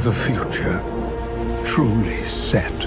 the future truly set?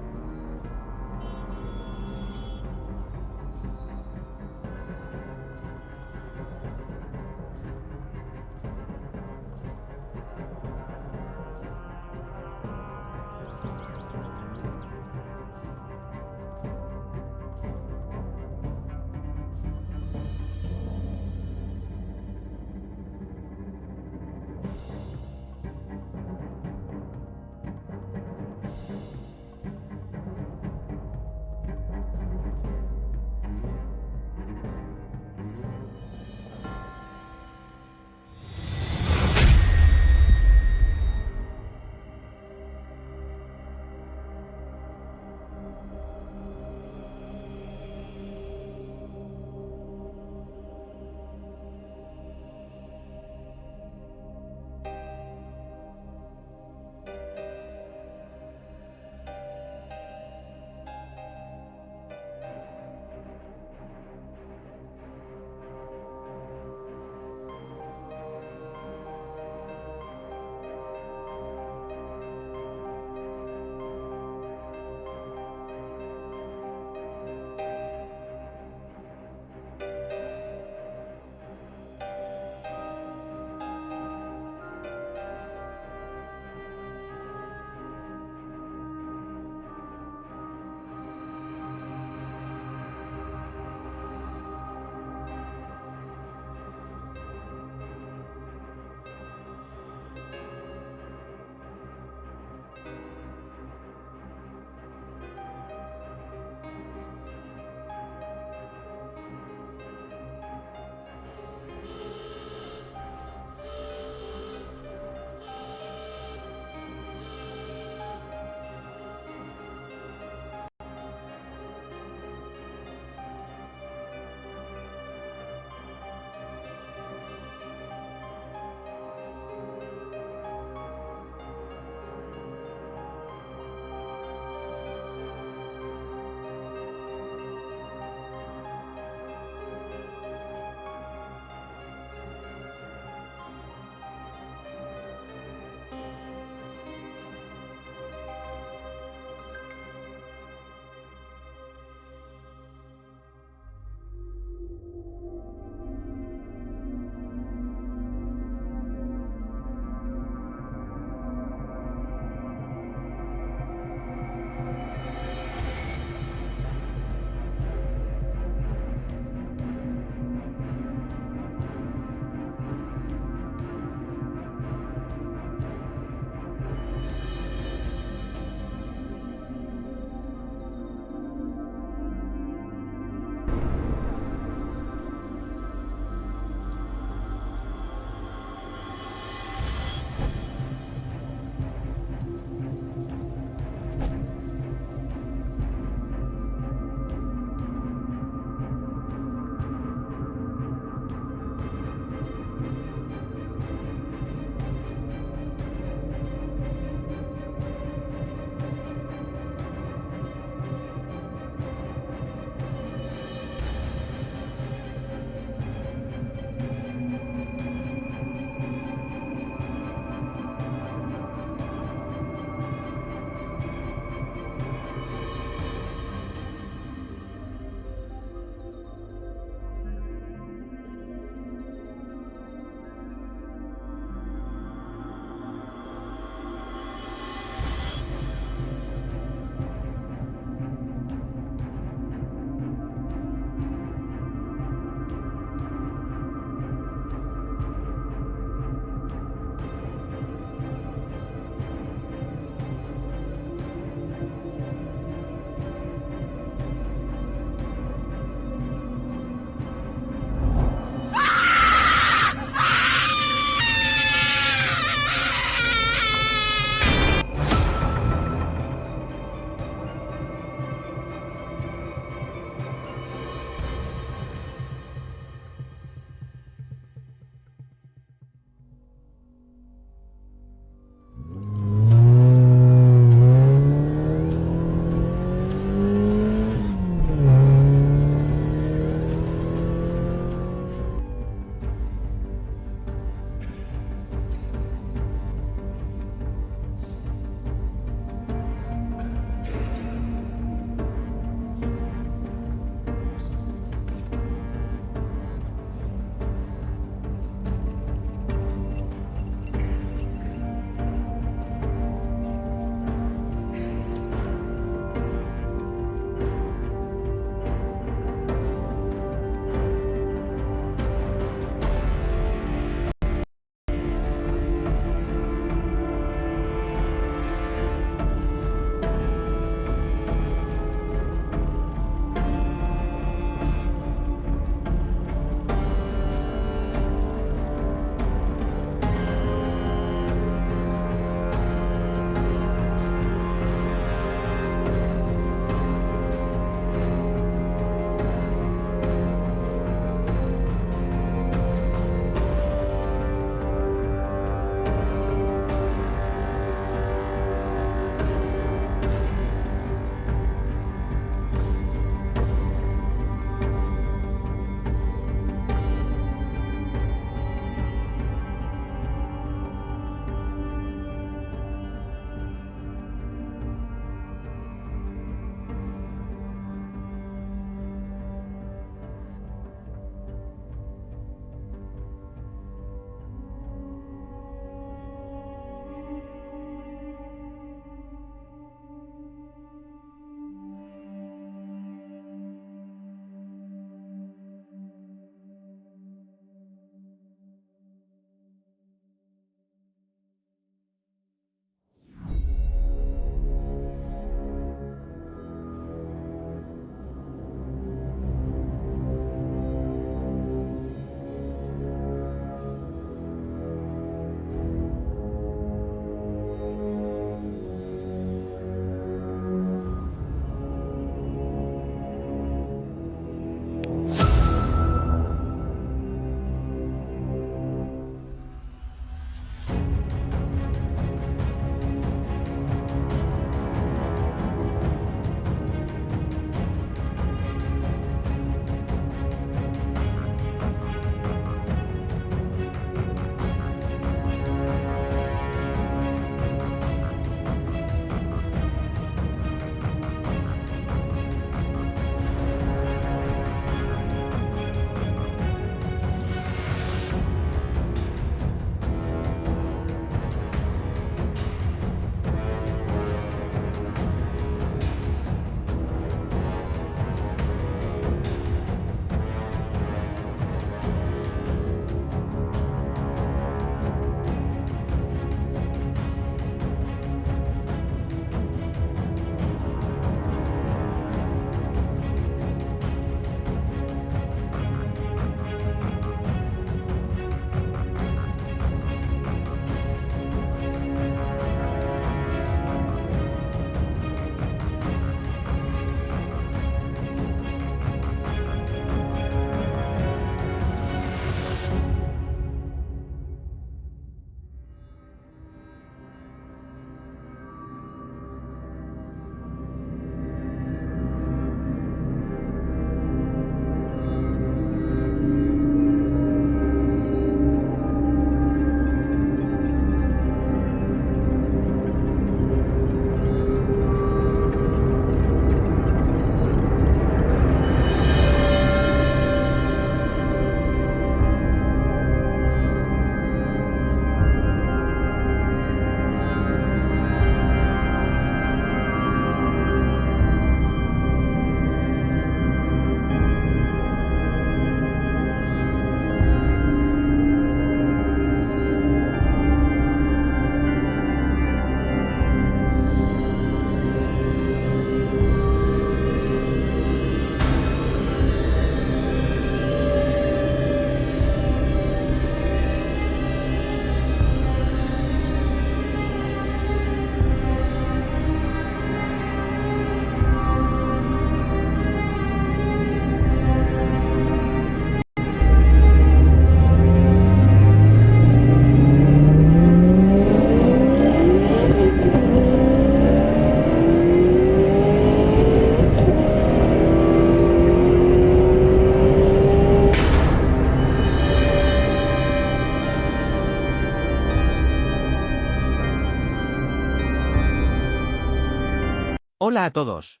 Hola a todos.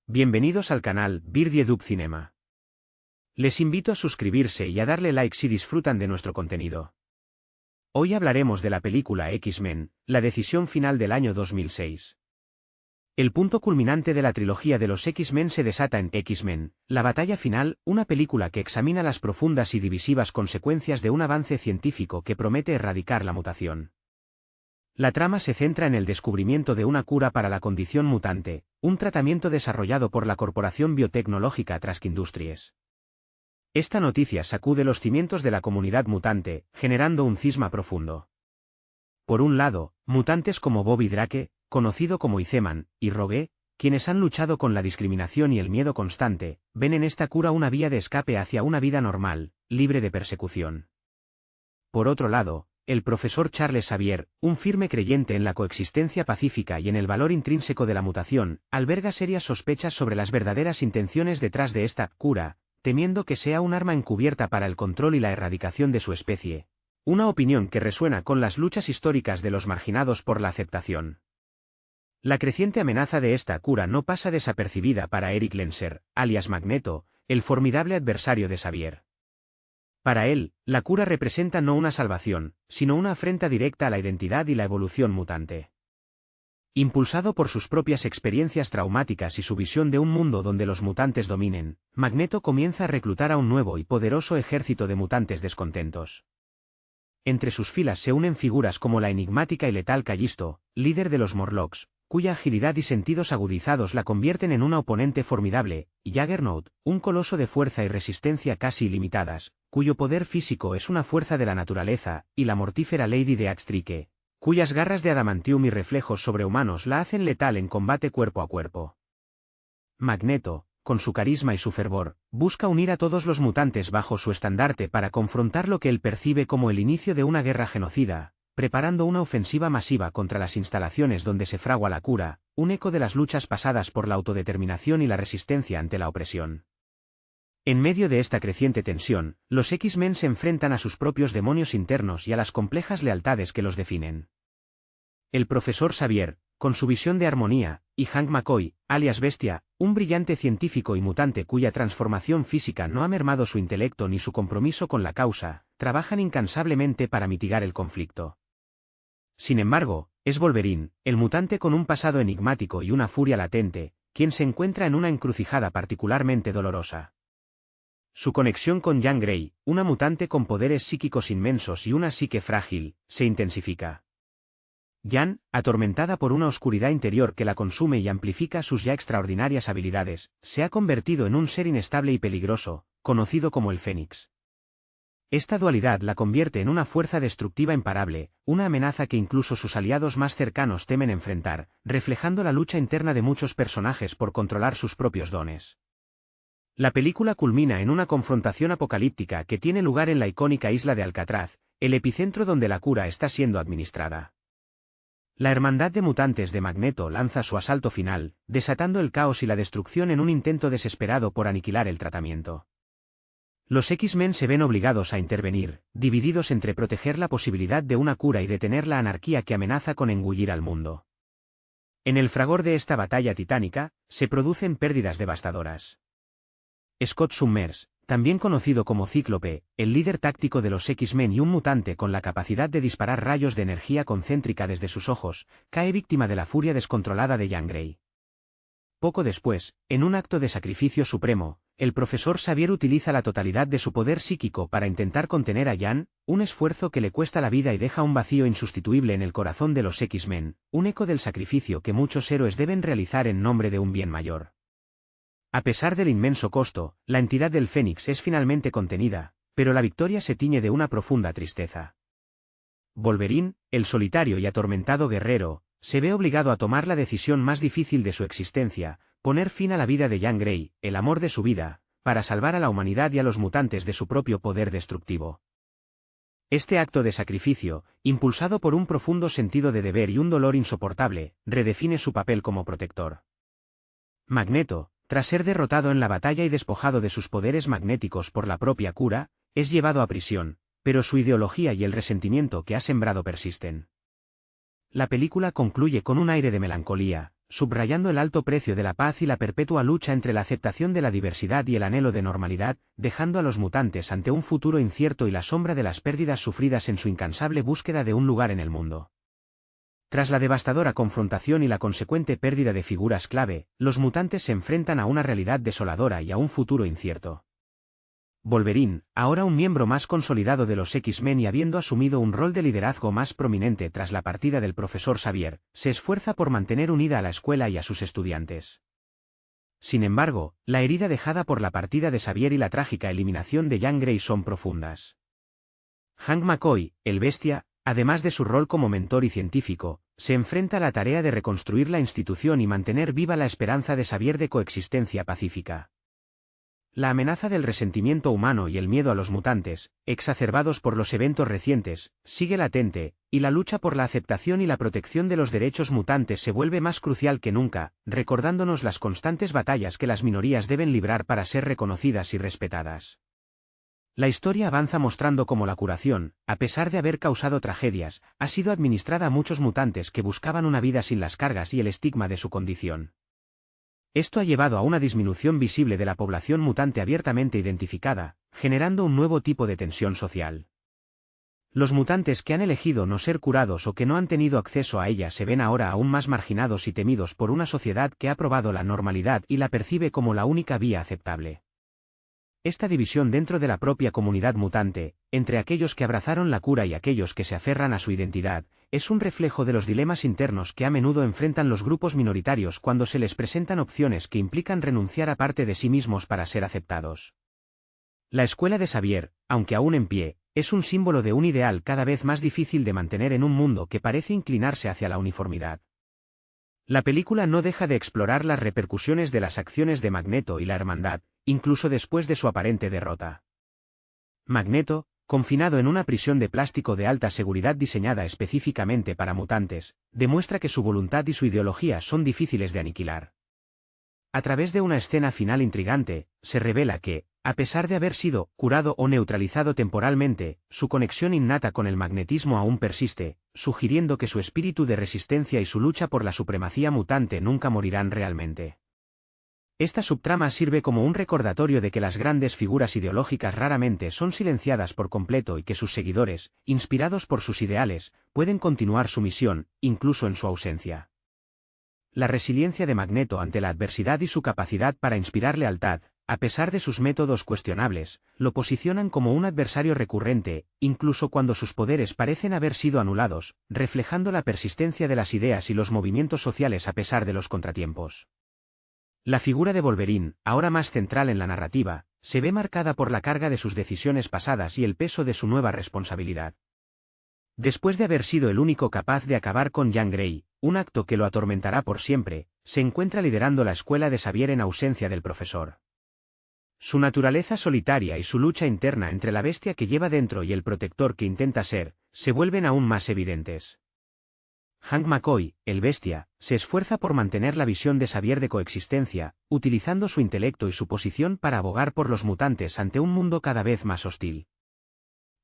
Bienvenidos al canal Birdie Dub Cinema. Les invito a suscribirse y a darle like si disfrutan de nuestro contenido. Hoy hablaremos de la película X-Men, la decisión final del año 2006. El punto culminante de la trilogía de los X-Men se desata en X-Men, la batalla final, una película que examina las profundas y divisivas consecuencias de un avance científico que promete erradicar la mutación. La trama se centra en el descubrimiento de una cura para la condición mutante, un tratamiento desarrollado por la corporación biotecnológica Trask Industries. Esta noticia sacude los cimientos de la comunidad mutante, generando un cisma profundo. Por un lado, mutantes como Bobby Drake, conocido como Iceman, y Rogue, quienes han luchado con la discriminación y el miedo constante, ven en esta cura una vía de escape hacia una vida normal, libre de persecución. Por otro lado, el profesor Charles Xavier, un firme creyente en la coexistencia pacífica y en el valor intrínseco de la mutación, alberga serias sospechas sobre las verdaderas intenciones detrás de esta cura, temiendo que sea un arma encubierta para el control y la erradicación de su especie. Una opinión que resuena con las luchas históricas de los marginados por la aceptación. La creciente amenaza de esta cura no pasa desapercibida para Eric Lenser, alias Magneto, el formidable adversario de Xavier. Para él, la cura representa no una salvación, sino una afrenta directa a la identidad y la evolución mutante. Impulsado por sus propias experiencias traumáticas y su visión de un mundo donde los mutantes dominen, Magneto comienza a reclutar a un nuevo y poderoso ejército de mutantes descontentos. Entre sus filas se unen figuras como la enigmática y letal Callisto, líder de los Morlocks, cuya agilidad y sentidos agudizados la convierten en una oponente formidable, y Juggernaut, un coloso de fuerza y resistencia casi ilimitadas, cuyo poder físico es una fuerza de la naturaleza, y la mortífera Lady Deathstrike, cuyas garras de adamantium y reflejos sobrehumanos la hacen letal en combate cuerpo a cuerpo. Magneto, con su carisma y su fervor, busca unir a todos los mutantes bajo su estandarte para confrontar lo que él percibe como el inicio de una guerra genocida, preparando una ofensiva masiva contra las instalaciones donde se fragua la cura, un eco de las luchas pasadas por la autodeterminación y la resistencia ante la opresión. En medio de esta creciente tensión, los X-Men se enfrentan a sus propios demonios internos y a las complejas lealtades que los definen. El profesor Xavier, con su visión de armonía, y Hank McCoy, alias Bestia, un brillante científico y mutante cuya transformación física no ha mermado su intelecto ni su compromiso con la causa, trabajan incansablemente para mitigar el conflicto. Sin embargo, es Wolverine, el mutante con un pasado enigmático y una furia latente, quien se encuentra en una encrucijada particularmente dolorosa. Su conexión con Jean Grey, una mutante con poderes psíquicos inmensos y una psique frágil, se intensifica. Jean, atormentada por una oscuridad interior que la consume y amplifica sus ya extraordinarias habilidades, se ha convertido en un ser inestable y peligroso, conocido como el Fénix. Esta dualidad la convierte en una fuerza destructiva imparable, una amenaza que incluso sus aliados más cercanos temen enfrentar, reflejando la lucha interna de muchos personajes por controlar sus propios dones. La película culmina en una confrontación apocalíptica que tiene lugar en la icónica isla de Alcatraz, el epicentro donde la cura está siendo administrada. La hermandad de mutantes de Magneto lanza su asalto final, desatando el caos y la destrucción en un intento desesperado por aniquilar el tratamiento. Los X-Men se ven obligados a intervenir, divididos entre proteger la posibilidad de una cura y detener la anarquía que amenaza con engullir al mundo. En el fragor de esta batalla titánica, se producen pérdidas devastadoras. Scott Summers, también conocido como Cíclope, el líder táctico de los X-Men y un mutante con la capacidad de disparar rayos de energía concéntrica desde sus ojos, cae víctima de la furia descontrolada de Jean Grey. Poco después, en un acto de sacrificio supremo, el profesor Xavier utiliza la totalidad de su poder psíquico para intentar contener a Jean, un esfuerzo que le cuesta la vida y deja un vacío insustituible en el corazón de los X-Men, un eco del sacrificio que muchos héroes deben realizar en nombre de un bien mayor. A pesar del inmenso costo, la entidad del Fénix es finalmente contenida, pero la victoria se tiñe de una profunda tristeza. Wolverine, el solitario y atormentado guerrero, se ve obligado a tomar la decisión más difícil de su existencia, poner fin a la vida de Jean Grey, el amor de su vida, para salvar a la humanidad y a los mutantes de su propio poder destructivo. Este acto de sacrificio, impulsado por un profundo sentido de deber y un dolor insoportable, redefine su papel como protector. Magneto, tras ser derrotado en la batalla y despojado de sus poderes magnéticos por la propia cura, es llevado a prisión, pero su ideología y el resentimiento que ha sembrado persisten. La película concluye con un aire de melancolía, subrayando el alto precio de la paz y la perpetua lucha entre la aceptación de la diversidad y el anhelo de normalidad, dejando a los mutantes ante un futuro incierto y la sombra de las pérdidas sufridas en su incansable búsqueda de un lugar en el mundo. Tras la devastadora confrontación y la consecuente pérdida de figuras clave, los mutantes se enfrentan a una realidad desoladora y a un futuro incierto. Wolverine, ahora un miembro más consolidado de los X-Men y habiendo asumido un rol de liderazgo más prominente tras la partida del profesor Xavier, se esfuerza por mantener unida a la escuela y a sus estudiantes. Sin embargo, la herida dejada por la partida de Xavier y la trágica eliminación de Jean Grey son profundas. Hank McCoy, el Bestia, además de su rol como mentor y científico, se enfrenta a la tarea de reconstruir la institución y mantener viva la esperanza de Xavier de coexistencia pacífica. La amenaza del resentimiento humano y el miedo a los mutantes, exacerbados por los eventos recientes, sigue latente, y la lucha por la aceptación y la protección de los derechos mutantes se vuelve más crucial que nunca, recordándonos las constantes batallas que las minorías deben librar para ser reconocidas y respetadas. La historia avanza mostrando cómo la curación, a pesar de haber causado tragedias, ha sido administrada a muchos mutantes que buscaban una vida sin las cargas y el estigma de su condición. Esto ha llevado a una disminución visible de la población mutante abiertamente identificada, generando un nuevo tipo de tensión social. Los mutantes que han elegido no ser curados o que no han tenido acceso a ella se ven ahora aún más marginados y temidos por una sociedad que ha probado la normalidad y la percibe como la única vía aceptable. Esta división dentro de la propia comunidad mutante, entre aquellos que abrazaron la cura y aquellos que se aferran a su identidad, es un reflejo de los dilemas internos que a menudo enfrentan los grupos minoritarios cuando se les presentan opciones que implican renunciar a parte de sí mismos para ser aceptados. La escuela de Xavier, aunque aún en pie, es un símbolo de un ideal cada vez más difícil de mantener en un mundo que parece inclinarse hacia la uniformidad. La película no deja de explorar las repercusiones de las acciones de Magneto y la Hermandad, incluso después de su aparente derrota. Magneto, confinado en una prisión de plástico de alta seguridad diseñada específicamente para mutantes, demuestra que su voluntad y su ideología son difíciles de aniquilar. A través de una escena final intrigante, se revela que, a pesar de haber sido curado o neutralizado temporalmente, su conexión innata con el magnetismo aún persiste, sugiriendo que su espíritu de resistencia y su lucha por la supremacía mutante nunca morirán realmente. Esta subtrama sirve como un recordatorio de que las grandes figuras ideológicas raramente son silenciadas por completo y que sus seguidores, inspirados por sus ideales, pueden continuar su misión, incluso en su ausencia. La resiliencia de Magneto ante la adversidad y su capacidad para inspirar lealtad, a pesar de sus métodos cuestionables, lo posicionan como un adversario recurrente, incluso cuando sus poderes parecen haber sido anulados, reflejando la persistencia de las ideas y los movimientos sociales a pesar de los contratiempos. La figura de Wolverine, ahora más central en la narrativa, se ve marcada por la carga de sus decisiones pasadas y el peso de su nueva responsabilidad. Después de haber sido el único capaz de acabar con Jean Grey, un acto que lo atormentará por siempre, se encuentra liderando la escuela de Xavier en ausencia del profesor. Su naturaleza solitaria y su lucha interna entre la bestia que lleva dentro y el protector que intenta ser, se vuelven aún más evidentes. Hank McCoy, el Bestia, se esfuerza por mantener la visión de Xavier de coexistencia, utilizando su intelecto y su posición para abogar por los mutantes ante un mundo cada vez más hostil.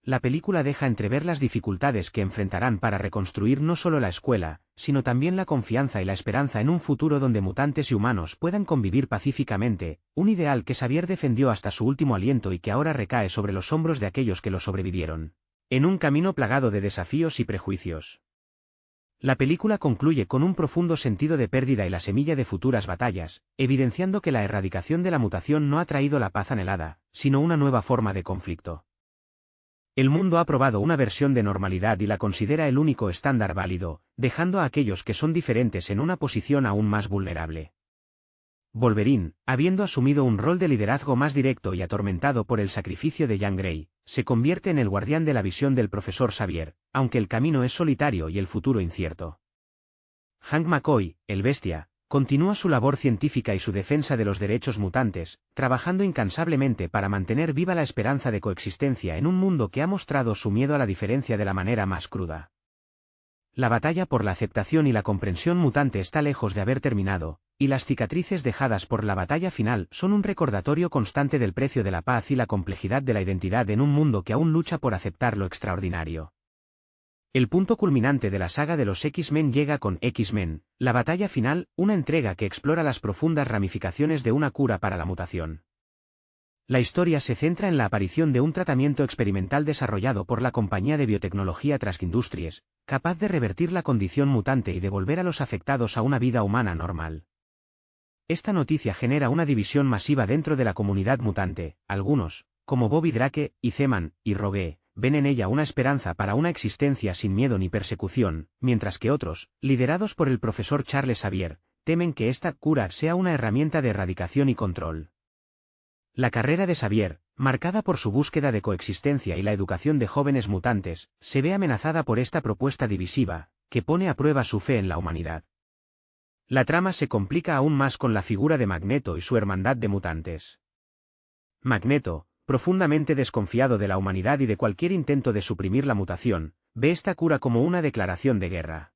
La película deja entrever las dificultades que enfrentarán para reconstruir no solo la escuela, sino también la confianza y la esperanza en un futuro donde mutantes y humanos puedan convivir pacíficamente, un ideal que Xavier defendió hasta su último aliento y que ahora recae sobre los hombros de aquellos que lo sobrevivieron, en un camino plagado de desafíos y prejuicios. La película concluye con un profundo sentido de pérdida y la semilla de futuras batallas, evidenciando que la erradicación de la mutación no ha traído la paz anhelada, sino una nueva forma de conflicto. El mundo ha probado una versión de normalidad y la considera el único estándar válido, dejando a aquellos que son diferentes en una posición aún más vulnerable. Wolverine, habiendo asumido un rol de liderazgo más directo y atormentado por el sacrificio de Jean Grey, se convierte en el guardián de la visión del profesor Xavier, aunque el camino es solitario y el futuro incierto. Hank McCoy, el Bestia, continúa su labor científica y su defensa de los derechos mutantes, trabajando incansablemente para mantener viva la esperanza de coexistencia en un mundo que ha mostrado su miedo a la diferencia de la manera más cruda. La batalla por la aceptación y la comprensión mutante está lejos de haber terminado, y las cicatrices dejadas por la batalla final son un recordatorio constante del precio de la paz y la complejidad de la identidad en un mundo que aún lucha por aceptar lo extraordinario. El punto culminante de la saga de los X-Men llega con X-Men, la batalla final, una entrega que explora las profundas ramificaciones de una cura para la mutación. La historia se centra en la aparición de un tratamiento experimental desarrollado por la compañía de biotecnología Trask Industries, capaz de revertir la condición mutante y devolver a los afectados a una vida humana normal. Esta noticia genera una división masiva dentro de la comunidad mutante. Algunos, como Bobby Drake, y Zeman, y Rogue, ven en ella una esperanza para una existencia sin miedo ni persecución, mientras que otros, liderados por el profesor Charles Xavier, temen que esta cura sea una herramienta de erradicación y control. La carrera de Xavier, marcada por su búsqueda de coexistencia y la educación de jóvenes mutantes, se ve amenazada por esta propuesta divisiva, que pone a prueba su fe en la humanidad. La trama se complica aún más con la figura de Magneto y su hermandad de mutantes. Magneto, profundamente desconfiado de la humanidad y de cualquier intento de suprimir la mutación, ve esta cura como una declaración de guerra.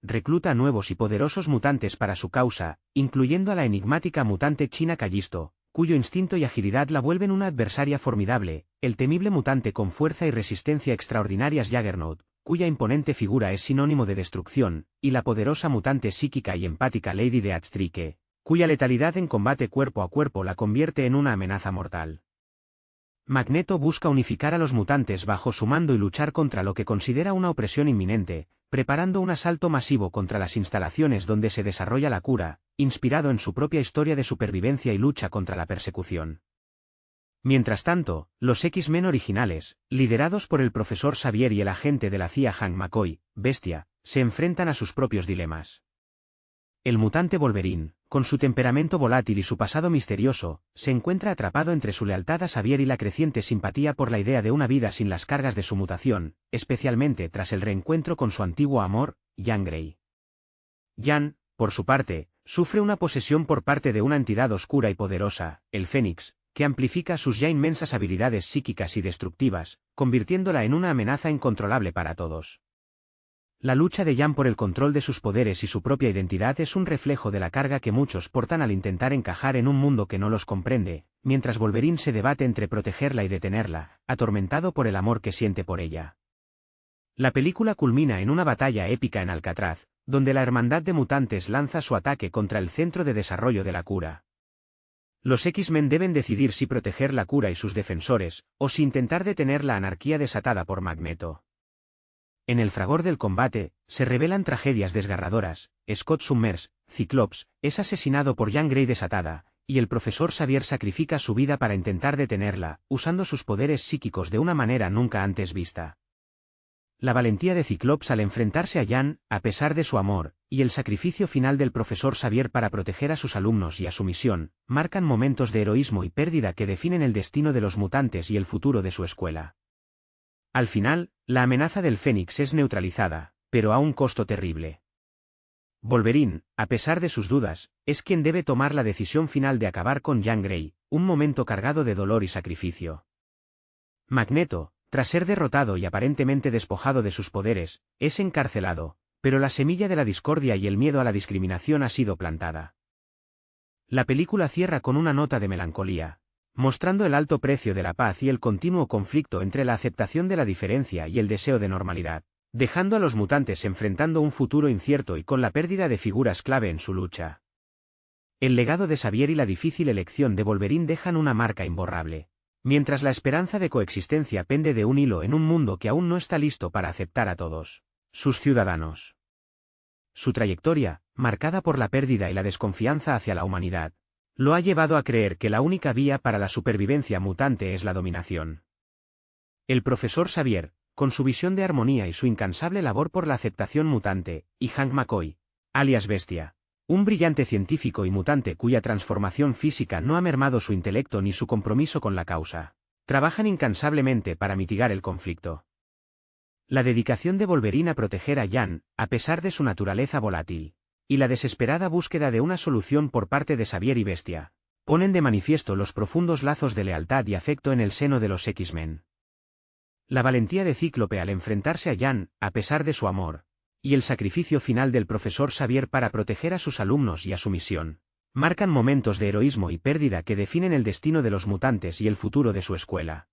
Recluta a nuevos y poderosos mutantes para su causa, incluyendo a la enigmática mutante China Callisto, cuyo instinto y agilidad la vuelven una adversaria formidable, el temible mutante con fuerza y resistencia extraordinarias Juggernaut, cuya imponente figura es sinónimo de destrucción, y la poderosa mutante psíquica y empática Lady Deathstrike, cuya letalidad en combate cuerpo a cuerpo la convierte en una amenaza mortal. Magneto busca unificar a los mutantes bajo su mando y luchar contra lo que considera una opresión inminente, preparando un asalto masivo contra las instalaciones donde se desarrolla la cura, inspirado en su propia historia de supervivencia y lucha contra la persecución. Mientras tanto, los X-Men originales, liderados por el profesor Xavier y el agente de la CIA Hank McCoy, Bestia, se enfrentan a sus propios dilemas. El mutante Wolverine, con su temperamento volátil y su pasado misterioso, se encuentra atrapado entre su lealtad a Xavier y la creciente simpatía por la idea de una vida sin las cargas de su mutación, especialmente tras el reencuentro con su antiguo amor, Jean Grey. Jean, por su parte, sufre una posesión por parte de una entidad oscura y poderosa, el Fénix, que amplifica sus ya inmensas habilidades psíquicas y destructivas, convirtiéndola en una amenaza incontrolable para todos. La lucha de Jean por el control de sus poderes y su propia identidad es un reflejo de la carga que muchos portan al intentar encajar en un mundo que no los comprende, mientras Wolverine se debate entre protegerla y detenerla, atormentado por el amor que siente por ella. La película culmina en una batalla épica en Alcatraz, donde la hermandad de mutantes lanza su ataque contra el centro de desarrollo de la cura. Los X-Men deben decidir si proteger la cura y sus defensores, o si intentar detener la anarquía desatada por Magneto. En el fragor del combate, se revelan tragedias desgarradoras. Scott Summers, Cyclops, es asesinado por Jean Grey desatada, y el profesor Xavier sacrifica su vida para intentar detenerla, usando sus poderes psíquicos de una manera nunca antes vista. La valentía de Cyclops al enfrentarse a Jean, a pesar de su amor, y el sacrificio final del profesor Xavier para proteger a sus alumnos y a su misión, marcan momentos de heroísmo y pérdida que definen el destino de los mutantes y el futuro de su escuela. Al final, la amenaza del Fénix es neutralizada, pero a un costo terrible. Wolverine, a pesar de sus dudas, es quien debe tomar la decisión final de acabar con Jean Grey, un momento cargado de dolor y sacrificio. Magneto, tras ser derrotado y aparentemente despojado de sus poderes, es encarcelado, pero la semilla de la discordia y el miedo a la discriminación ha sido plantada. La película cierra con una nota de melancolía, mostrando el alto precio de la paz y el continuo conflicto entre la aceptación de la diferencia y el deseo de normalidad, dejando a los mutantes enfrentando un futuro incierto y con la pérdida de figuras clave en su lucha. El legado de Xavier y la difícil elección de Wolverine dejan una marca imborrable, mientras la esperanza de coexistencia pende de un hilo en un mundo que aún no está listo para aceptar a todos sus ciudadanos. Su trayectoria, marcada por la pérdida y la desconfianza hacia la humanidad, lo ha llevado a creer que la única vía para la supervivencia mutante es la dominación. El profesor Xavier, con su visión de armonía y su incansable labor por la aceptación mutante, y Hank McCoy, alias Bestia, un brillante científico y mutante cuya transformación física no ha mermado su intelecto ni su compromiso con la causa, trabajan incansablemente para mitigar el conflicto. La dedicación de Wolverine a proteger a Jean, a pesar de su naturaleza volátil, y la desesperada búsqueda de una solución por parte de Xavier y Bestia, ponen de manifiesto los profundos lazos de lealtad y afecto en el seno de los X-Men. La valentía de Cíclope al enfrentarse a Jean, a pesar de su amor, y el sacrificio final del profesor Xavier para proteger a sus alumnos y a su misión, marcan momentos de heroísmo y pérdida que definen el destino de los mutantes y el futuro de su escuela.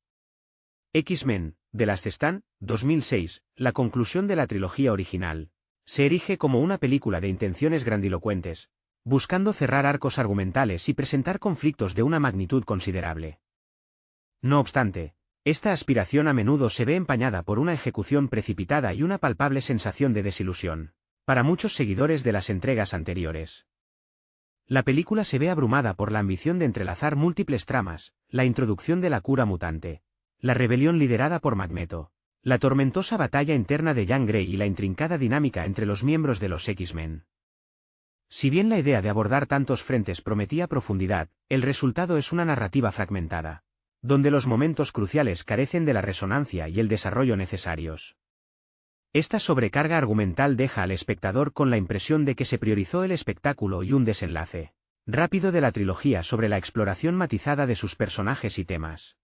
X-Men, The Last Stand, 2006, la conclusión de la trilogía original, se erige como una película de intenciones grandilocuentes, buscando cerrar arcos argumentales y presentar conflictos de una magnitud considerable. No obstante, esta aspiración a menudo se ve empañada por una ejecución precipitada y una palpable sensación de desilusión, para muchos seguidores de las entregas anteriores. La película se ve abrumada por la ambición de entrelazar múltiples tramas, la introducción de la cura mutante, la rebelión liderada por Magneto, la tormentosa batalla interna de Jean Grey y la intrincada dinámica entre los miembros de los X-Men. Si bien la idea de abordar tantos frentes prometía profundidad, el resultado es una narrativa fragmentada, donde los momentos cruciales carecen de la resonancia y el desarrollo necesarios. Esta sobrecarga argumental deja al espectador con la impresión de que se priorizó el espectáculo y un desenlace rápido de la trilogía sobre la exploración matizada de sus personajes y temas.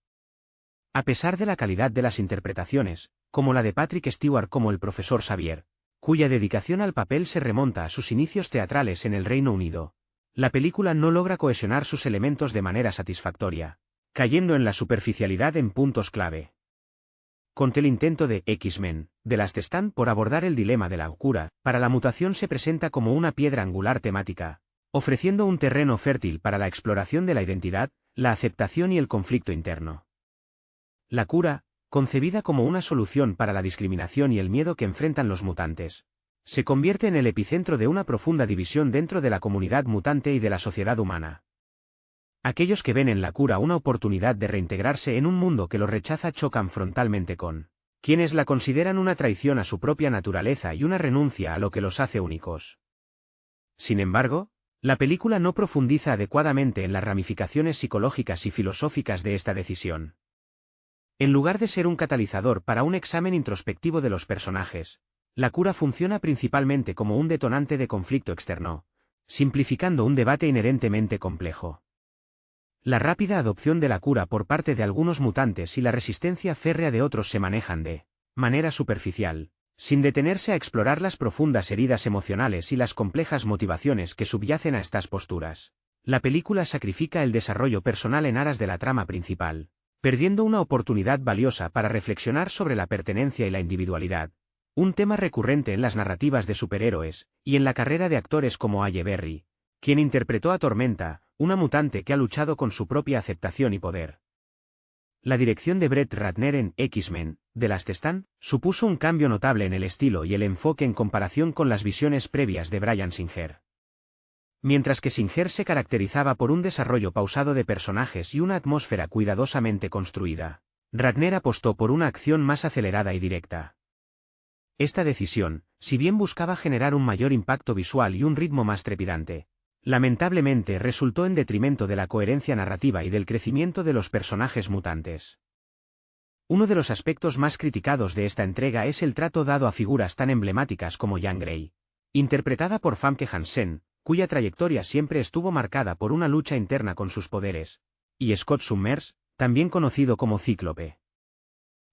A pesar de la calidad de las interpretaciones, como la de Patrick Stewart como el profesor Xavier, cuya dedicación al papel se remonta a sus inicios teatrales en el Reino Unido, la película no logra cohesionar sus elementos de manera satisfactoria, cayendo en la superficialidad en puntos clave. Contra el intento de X-Men, The Last Stand por abordar el dilema de la cura, para la mutación se presenta como una piedra angular temática, ofreciendo un terreno fértil para la exploración de la identidad, la aceptación y el conflicto interno. La cura, concebida como una solución para la discriminación y el miedo que enfrentan los mutantes, se convierte en el epicentro de una profunda división dentro de la comunidad mutante y de la sociedad humana. Aquellos que ven en la cura una oportunidad de reintegrarse en un mundo que los rechaza chocan frontalmente con quienes la consideran una traición a su propia naturaleza y una renuncia a lo que los hace únicos. Sin embargo, la película no profundiza adecuadamente en las ramificaciones psicológicas y filosóficas de esta decisión. En lugar de ser un catalizador para un examen introspectivo de los personajes, la cura funciona principalmente como un detonante de conflicto externo, simplificando un debate inherentemente complejo. La rápida adopción de la cura por parte de algunos mutantes y la resistencia férrea de otros se manejan de manera superficial, sin detenerse a explorar las profundas heridas emocionales y las complejas motivaciones que subyacen a estas posturas. La película sacrifica el desarrollo personal en aras de la trama principal, perdiendo una oportunidad valiosa para reflexionar sobre la pertenencia y la individualidad, un tema recurrente en las narrativas de superhéroes, y en la carrera de actores como Halle Berry, quien interpretó a Tormenta, una mutante que ha luchado con su propia aceptación y poder. La dirección de Brett Ratner en X-Men, The Last Stand, supuso un cambio notable en el estilo y el enfoque en comparación con las visiones previas de Bryan Singer. Mientras que Singer se caracterizaba por un desarrollo pausado de personajes y una atmósfera cuidadosamente construida, Ratner apostó por una acción más acelerada y directa. Esta decisión, si bien buscaba generar un mayor impacto visual y un ritmo más trepidante, lamentablemente resultó en detrimento de la coherencia narrativa y del crecimiento de los personajes mutantes. Uno de los aspectos más criticados de esta entrega es el trato dado a figuras tan emblemáticas como Jean Grey, interpretada por Famke Janssen, cuya trayectoria siempre estuvo marcada por una lucha interna con sus poderes, y Scott Summers, también conocido como Cíclope.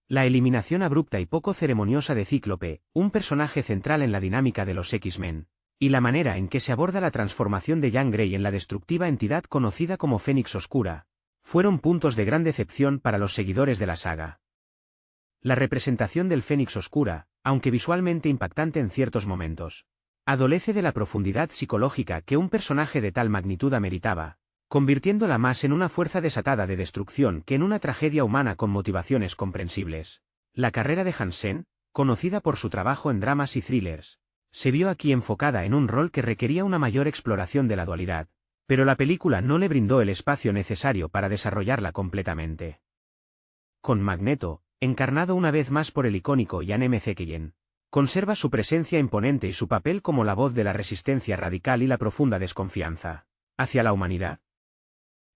La eliminación abrupta y poco ceremoniosa de Cíclope, un personaje central en la dinámica de los X-Men, y la manera en que se aborda la transformación de Jean Grey en la destructiva entidad conocida como Fénix Oscura, fueron puntos de gran decepción para los seguidores de la saga. La representación del Fénix Oscura, aunque visualmente impactante en ciertos momentos, adolece de la profundidad psicológica que un personaje de tal magnitud ameritaba, convirtiéndola más en una fuerza desatada de destrucción que en una tragedia humana con motivaciones comprensibles. La carrera de Janssen, conocida por su trabajo en dramas y thrillers, se vio aquí enfocada en un rol que requería una mayor exploración de la dualidad, pero la película no le brindó el espacio necesario para desarrollarla completamente. Con Magneto, encarnado una vez más por el icónico Ian McKellen, conserva su presencia imponente y su papel como la voz de la resistencia radical y la profunda desconfianza hacia la humanidad.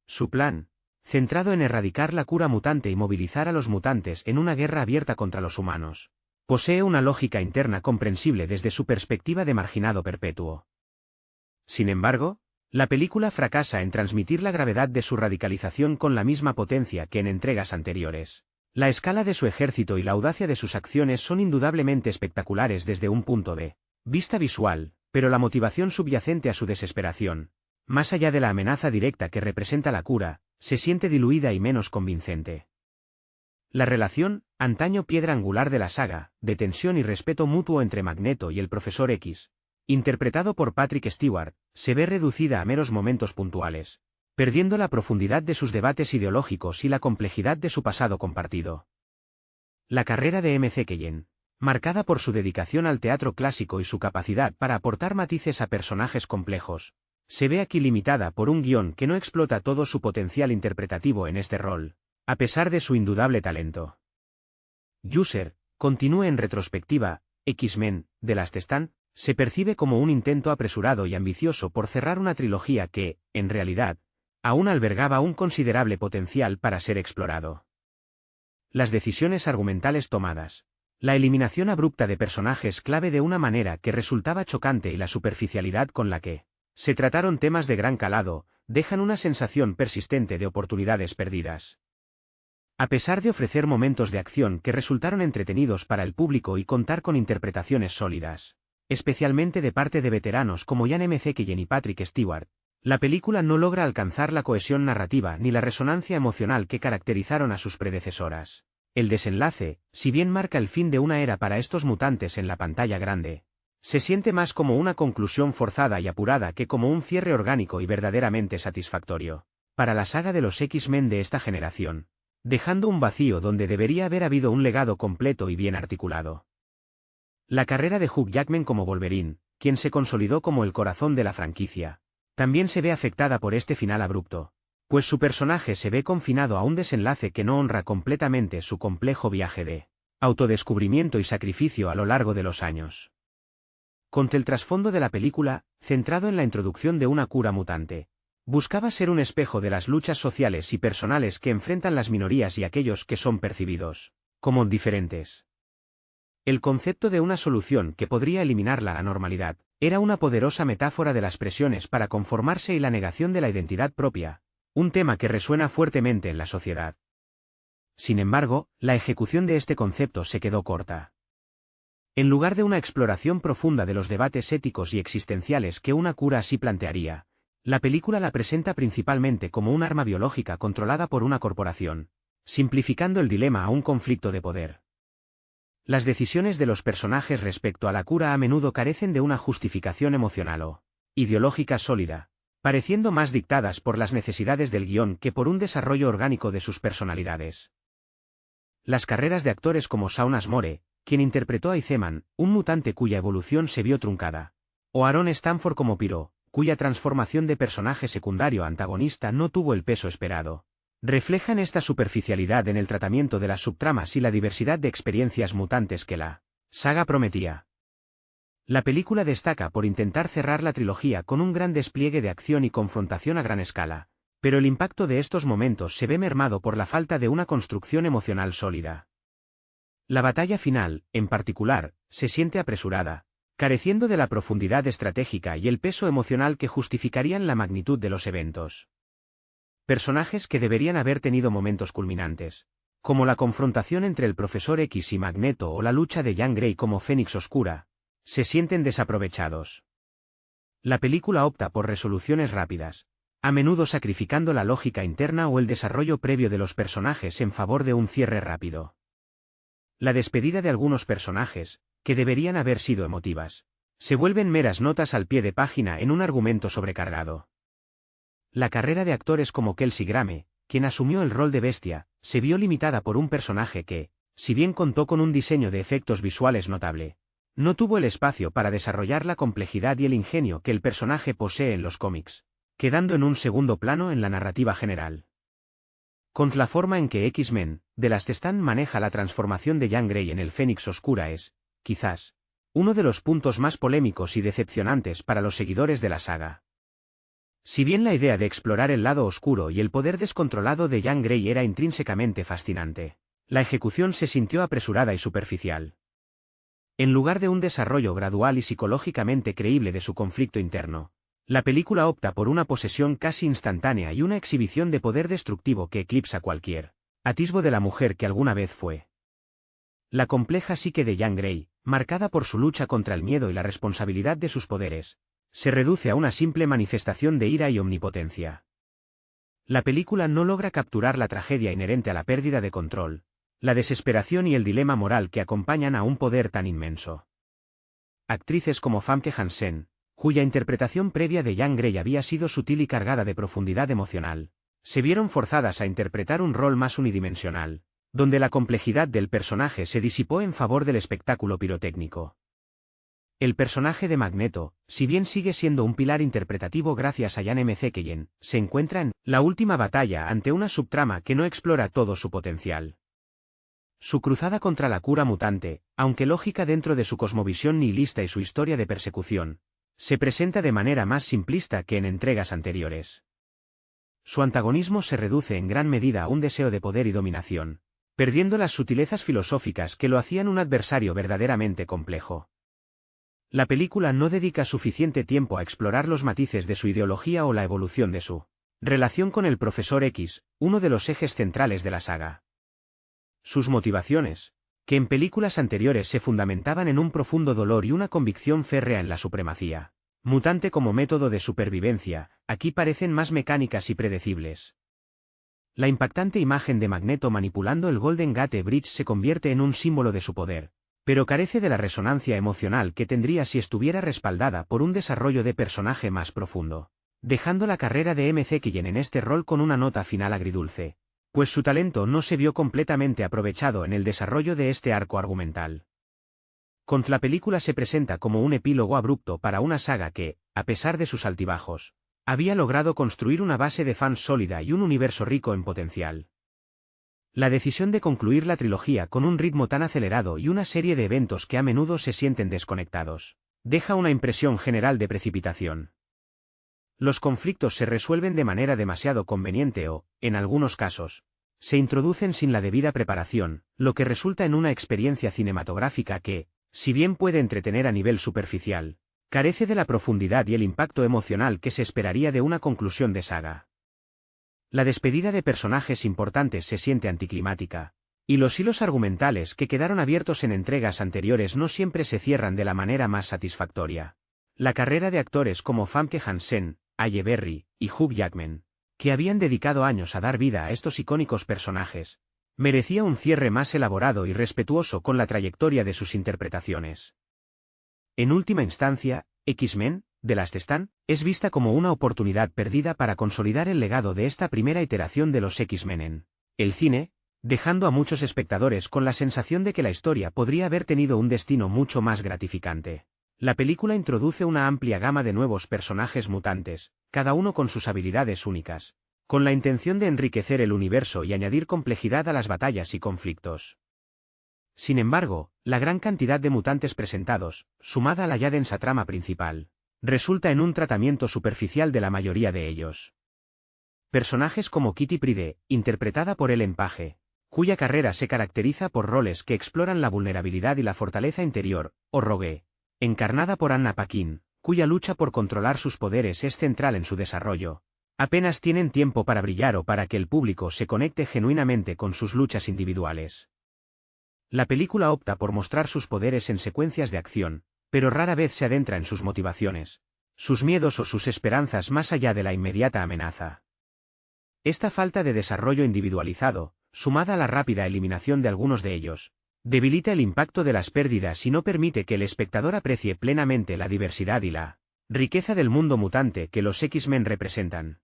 Su plan, centrado en erradicar la cura mutante y movilizar a los mutantes en una guerra abierta contra los humanos, posee una lógica interna comprensible desde su perspectiva de marginado perpetuo. Sin embargo, la película fracasa en transmitir la gravedad de su radicalización con la misma potencia que en entregas anteriores. La escala de su ejército y la audacia de sus acciones son indudablemente espectaculares desde un punto de vista visual, pero la motivación subyacente a su desesperación, más allá de la amenaza directa que representa la cura, se siente diluida y menos convincente. La relación, antaño piedra angular de la saga, de tensión y respeto mutuo entre Magneto y el Profesor X, interpretado por Patrick Stewart, se ve reducida a meros momentos puntuales, perdiendo la profundidad de sus debates ideológicos y la complejidad de su pasado compartido. La carrera de M. Keyen, marcada por su dedicación al teatro clásico y su capacidad para aportar matices a personajes complejos, se ve aquí limitada por un guión que no explota todo su potencial interpretativo en este rol, a pesar de su indudable talento. User, continúe en retrospectiva, X-Men, The Last Stand, se percibe como un intento apresurado y ambicioso por cerrar una trilogía que, en realidad, aún albergaba un considerable potencial para ser explorado. Las decisiones argumentales tomadas, la eliminación abrupta de personajes clave de una manera que resultaba chocante y la superficialidad con la que se trataron temas de gran calado, dejan una sensación persistente de oportunidades perdidas. A pesar de ofrecer momentos de acción que resultaron entretenidos para el público y contar con interpretaciones sólidas, especialmente de parte de veteranos como Ian McKellen y Patrick Stewart, la película no logra alcanzar la cohesión narrativa ni la resonancia emocional que caracterizaron a sus predecesoras. El desenlace, si bien marca el fin de una era para estos mutantes en la pantalla grande, se siente más como una conclusión forzada y apurada que como un cierre orgánico y verdaderamente satisfactorio para la saga de los X-Men de esta generación, dejando un vacío donde debería haber habido un legado completo y bien articulado. La carrera de Hugh Jackman como Wolverine, quien se consolidó como el corazón de la franquicia, también se ve afectada por este final abrupto, pues su personaje se ve confinado a un desenlace que no honra completamente su complejo viaje de autodescubrimiento y sacrificio a lo largo de los años. Contra el trasfondo de la película, centrado en la introducción de una cura mutante, buscaba ser un espejo de las luchas sociales y personales que enfrentan las minorías y aquellos que son percibidos como diferentes. El concepto de una solución que podría eliminar la anormalidad era una poderosa metáfora de las presiones para conformarse y la negación de la identidad propia, un tema que resuena fuertemente en la sociedad. Sin embargo, la ejecución de este concepto se quedó corta. En lugar de una exploración profunda de los debates éticos y existenciales que una cura así plantearía, la película la presenta principalmente como un arma biológica controlada por una corporación, simplificando el dilema a un conflicto de poder. Las decisiones de los personajes respecto a la cura a menudo carecen de una justificación emocional o ideológica sólida, pareciendo más dictadas por las necesidades del guión que por un desarrollo orgánico de sus personalidades. Las carreras de actores como Shaun Ashmore, quien interpretó a Iceman, un mutante cuya evolución se vio truncada, o Aaron Stanford como Pyro, cuya transformación de personaje secundario a antagonista no tuvo el peso esperado, reflejan esta superficialidad en el tratamiento de las subtramas y la diversidad de experiencias mutantes que la saga prometía. La película destaca por intentar cerrar la trilogía con un gran despliegue de acción y confrontación a gran escala, pero el impacto de estos momentos se ve mermado por la falta de una construcción emocional sólida. La batalla final, en particular, se siente apresurada, careciendo de la profundidad estratégica y el peso emocional que justificarían la magnitud de los eventos. Personajes que deberían haber tenido momentos culminantes, como la confrontación entre el Profesor X y Magneto o la lucha de Jean Grey como Fénix Oscura, se sienten desaprovechados. La película opta por resoluciones rápidas, a menudo sacrificando la lógica interna o el desarrollo previo de los personajes en favor de un cierre rápido. La despedida de algunos personajes, que deberían haber sido emotivas, se vuelven meras notas al pie de página en un argumento sobrecargado. La carrera de actores como Kelsey Grammer, quien asumió el rol de Bestia, se vio limitada por un personaje que, si bien contó con un diseño de efectos visuales notable, no tuvo el espacio para desarrollar la complejidad y el ingenio que el personaje posee en los cómics, quedando en un segundo plano en la narrativa general. Con la forma en que X-Men, The Last Stand maneja la transformación de Jean Grey en el Fénix Oscura es, quizás, uno de los puntos más polémicos y decepcionantes para los seguidores de la saga. Si bien la idea de explorar el lado oscuro y el poder descontrolado de Jean Grey era intrínsecamente fascinante, la ejecución se sintió apresurada y superficial. En lugar de un desarrollo gradual y psicológicamente creíble de su conflicto interno, la película opta por una posesión casi instantánea y una exhibición de poder destructivo que eclipsa cualquier atisbo de la mujer que alguna vez fue. La compleja psique de Jean Grey, marcada por su lucha contra el miedo y la responsabilidad de sus poderes, se reduce a una simple manifestación de ira y omnipotencia. La película no logra capturar la tragedia inherente a la pérdida de control, la desesperación y el dilema moral que acompañan a un poder tan inmenso. Actrices como Famke Janssen, cuya interpretación previa de Jean Grey había sido sutil y cargada de profundidad emocional, se vieron forzadas a interpretar un rol más unidimensional, donde la complejidad del personaje se disipó en favor del espectáculo pirotécnico. El personaje de Magneto, si bien sigue siendo un pilar interpretativo gracias a Ian McKellen, se encuentra en la última batalla ante una subtrama que no explora todo su potencial. Su cruzada contra la cura mutante, aunque lógica dentro de su cosmovisión nihilista y su historia de persecución, se presenta de manera más simplista que en entregas anteriores. Su antagonismo se reduce en gran medida a un deseo de poder y dominación, perdiendo las sutilezas filosóficas que lo hacían un adversario verdaderamente complejo. La película no dedica suficiente tiempo a explorar los matices de su ideología o la evolución de su relación con el Profesor X, uno de los ejes centrales de la saga. Sus motivaciones, que en películas anteriores se fundamentaban en un profundo dolor y una convicción férrea en la supremacía mutante como método de supervivencia, aquí parecen más mecánicas y predecibles. La impactante imagen de Magneto manipulando el Golden Gate Bridge se convierte en un símbolo de su poder, pero carece de la resonancia emocional que tendría si estuviera respaldada por un desarrollo de personaje más profundo, dejando la carrera de McKellen en este rol con una nota final agridulce, pues su talento no se vio completamente aprovechado en el desarrollo de este arco argumental. La película se presenta como un epílogo abrupto para una saga que, a pesar de sus altibajos, había logrado construir una base de fans sólida y un universo rico en potencial. La decisión de concluir la trilogía con un ritmo tan acelerado y una serie de eventos que a menudo se sienten desconectados, deja una impresión general de precipitación. Los conflictos se resuelven de manera demasiado conveniente o, en algunos casos, se introducen sin la debida preparación, lo que resulta en una experiencia cinematográfica que, si bien puede entretener a nivel superficial, carece de la profundidad y el impacto emocional que se esperaría de una conclusión de saga. La despedida de personajes importantes se siente anticlimática, y los hilos argumentales que quedaron abiertos en entregas anteriores no siempre se cierran de la manera más satisfactoria. La carrera de actores como Famke Janssen, Halle Berry y Hugh Jackman, que habían dedicado años a dar vida a estos icónicos personajes, merecía un cierre más elaborado y respetuoso con la trayectoria de sus interpretaciones. En última instancia, X-Men, The Last Stand, es vista como una oportunidad perdida para consolidar el legado de esta primera iteración de los X-Men en el cine, dejando a muchos espectadores con la sensación de que la historia podría haber tenido un destino mucho más gratificante. La película introduce una amplia gama de nuevos personajes mutantes, cada uno con sus habilidades únicas, con la intención de enriquecer el universo y añadir complejidad a las batallas y conflictos. Sin embargo, la gran cantidad de mutantes presentados, sumada a la ya densa trama principal, resulta en un tratamiento superficial de la mayoría de ellos. Personajes como Kitty Pryde, interpretada por Ellen Page, cuya carrera se caracteriza por roles que exploran la vulnerabilidad y la fortaleza interior, o Rogue, encarnada por Anna Paquin, cuya lucha por controlar sus poderes es central en su desarrollo, apenas tienen tiempo para brillar o para que el público se conecte genuinamente con sus luchas individuales. La película opta por mostrar sus poderes en secuencias de acción, pero rara vez se adentra en sus motivaciones, sus miedos o sus esperanzas más allá de la inmediata amenaza. Esta falta de desarrollo individualizado, sumada a la rápida eliminación de algunos de ellos, debilita el impacto de las pérdidas y no permite que el espectador aprecie plenamente la diversidad y la riqueza del mundo mutante que los X-Men representan.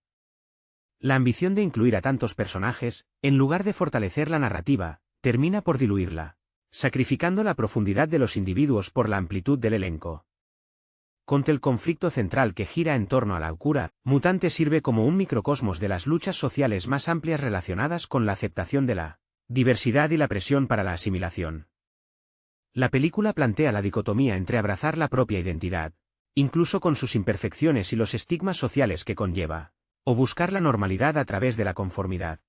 La ambición de incluir a tantos personajes, en lugar de fortalecer la narrativa, termina por diluirla, sacrificando la profundidad de los individuos por la amplitud del elenco. El conflicto central que gira en torno a la cura mutante sirve como un microcosmos de las luchas sociales más amplias relacionadas con la aceptación de la diversidad y la presión para la asimilación. La película plantea la dicotomía entre abrazar la propia identidad, incluso con sus imperfecciones y los estigmas sociales que conlleva, o buscar la normalidad a través de la conformidad.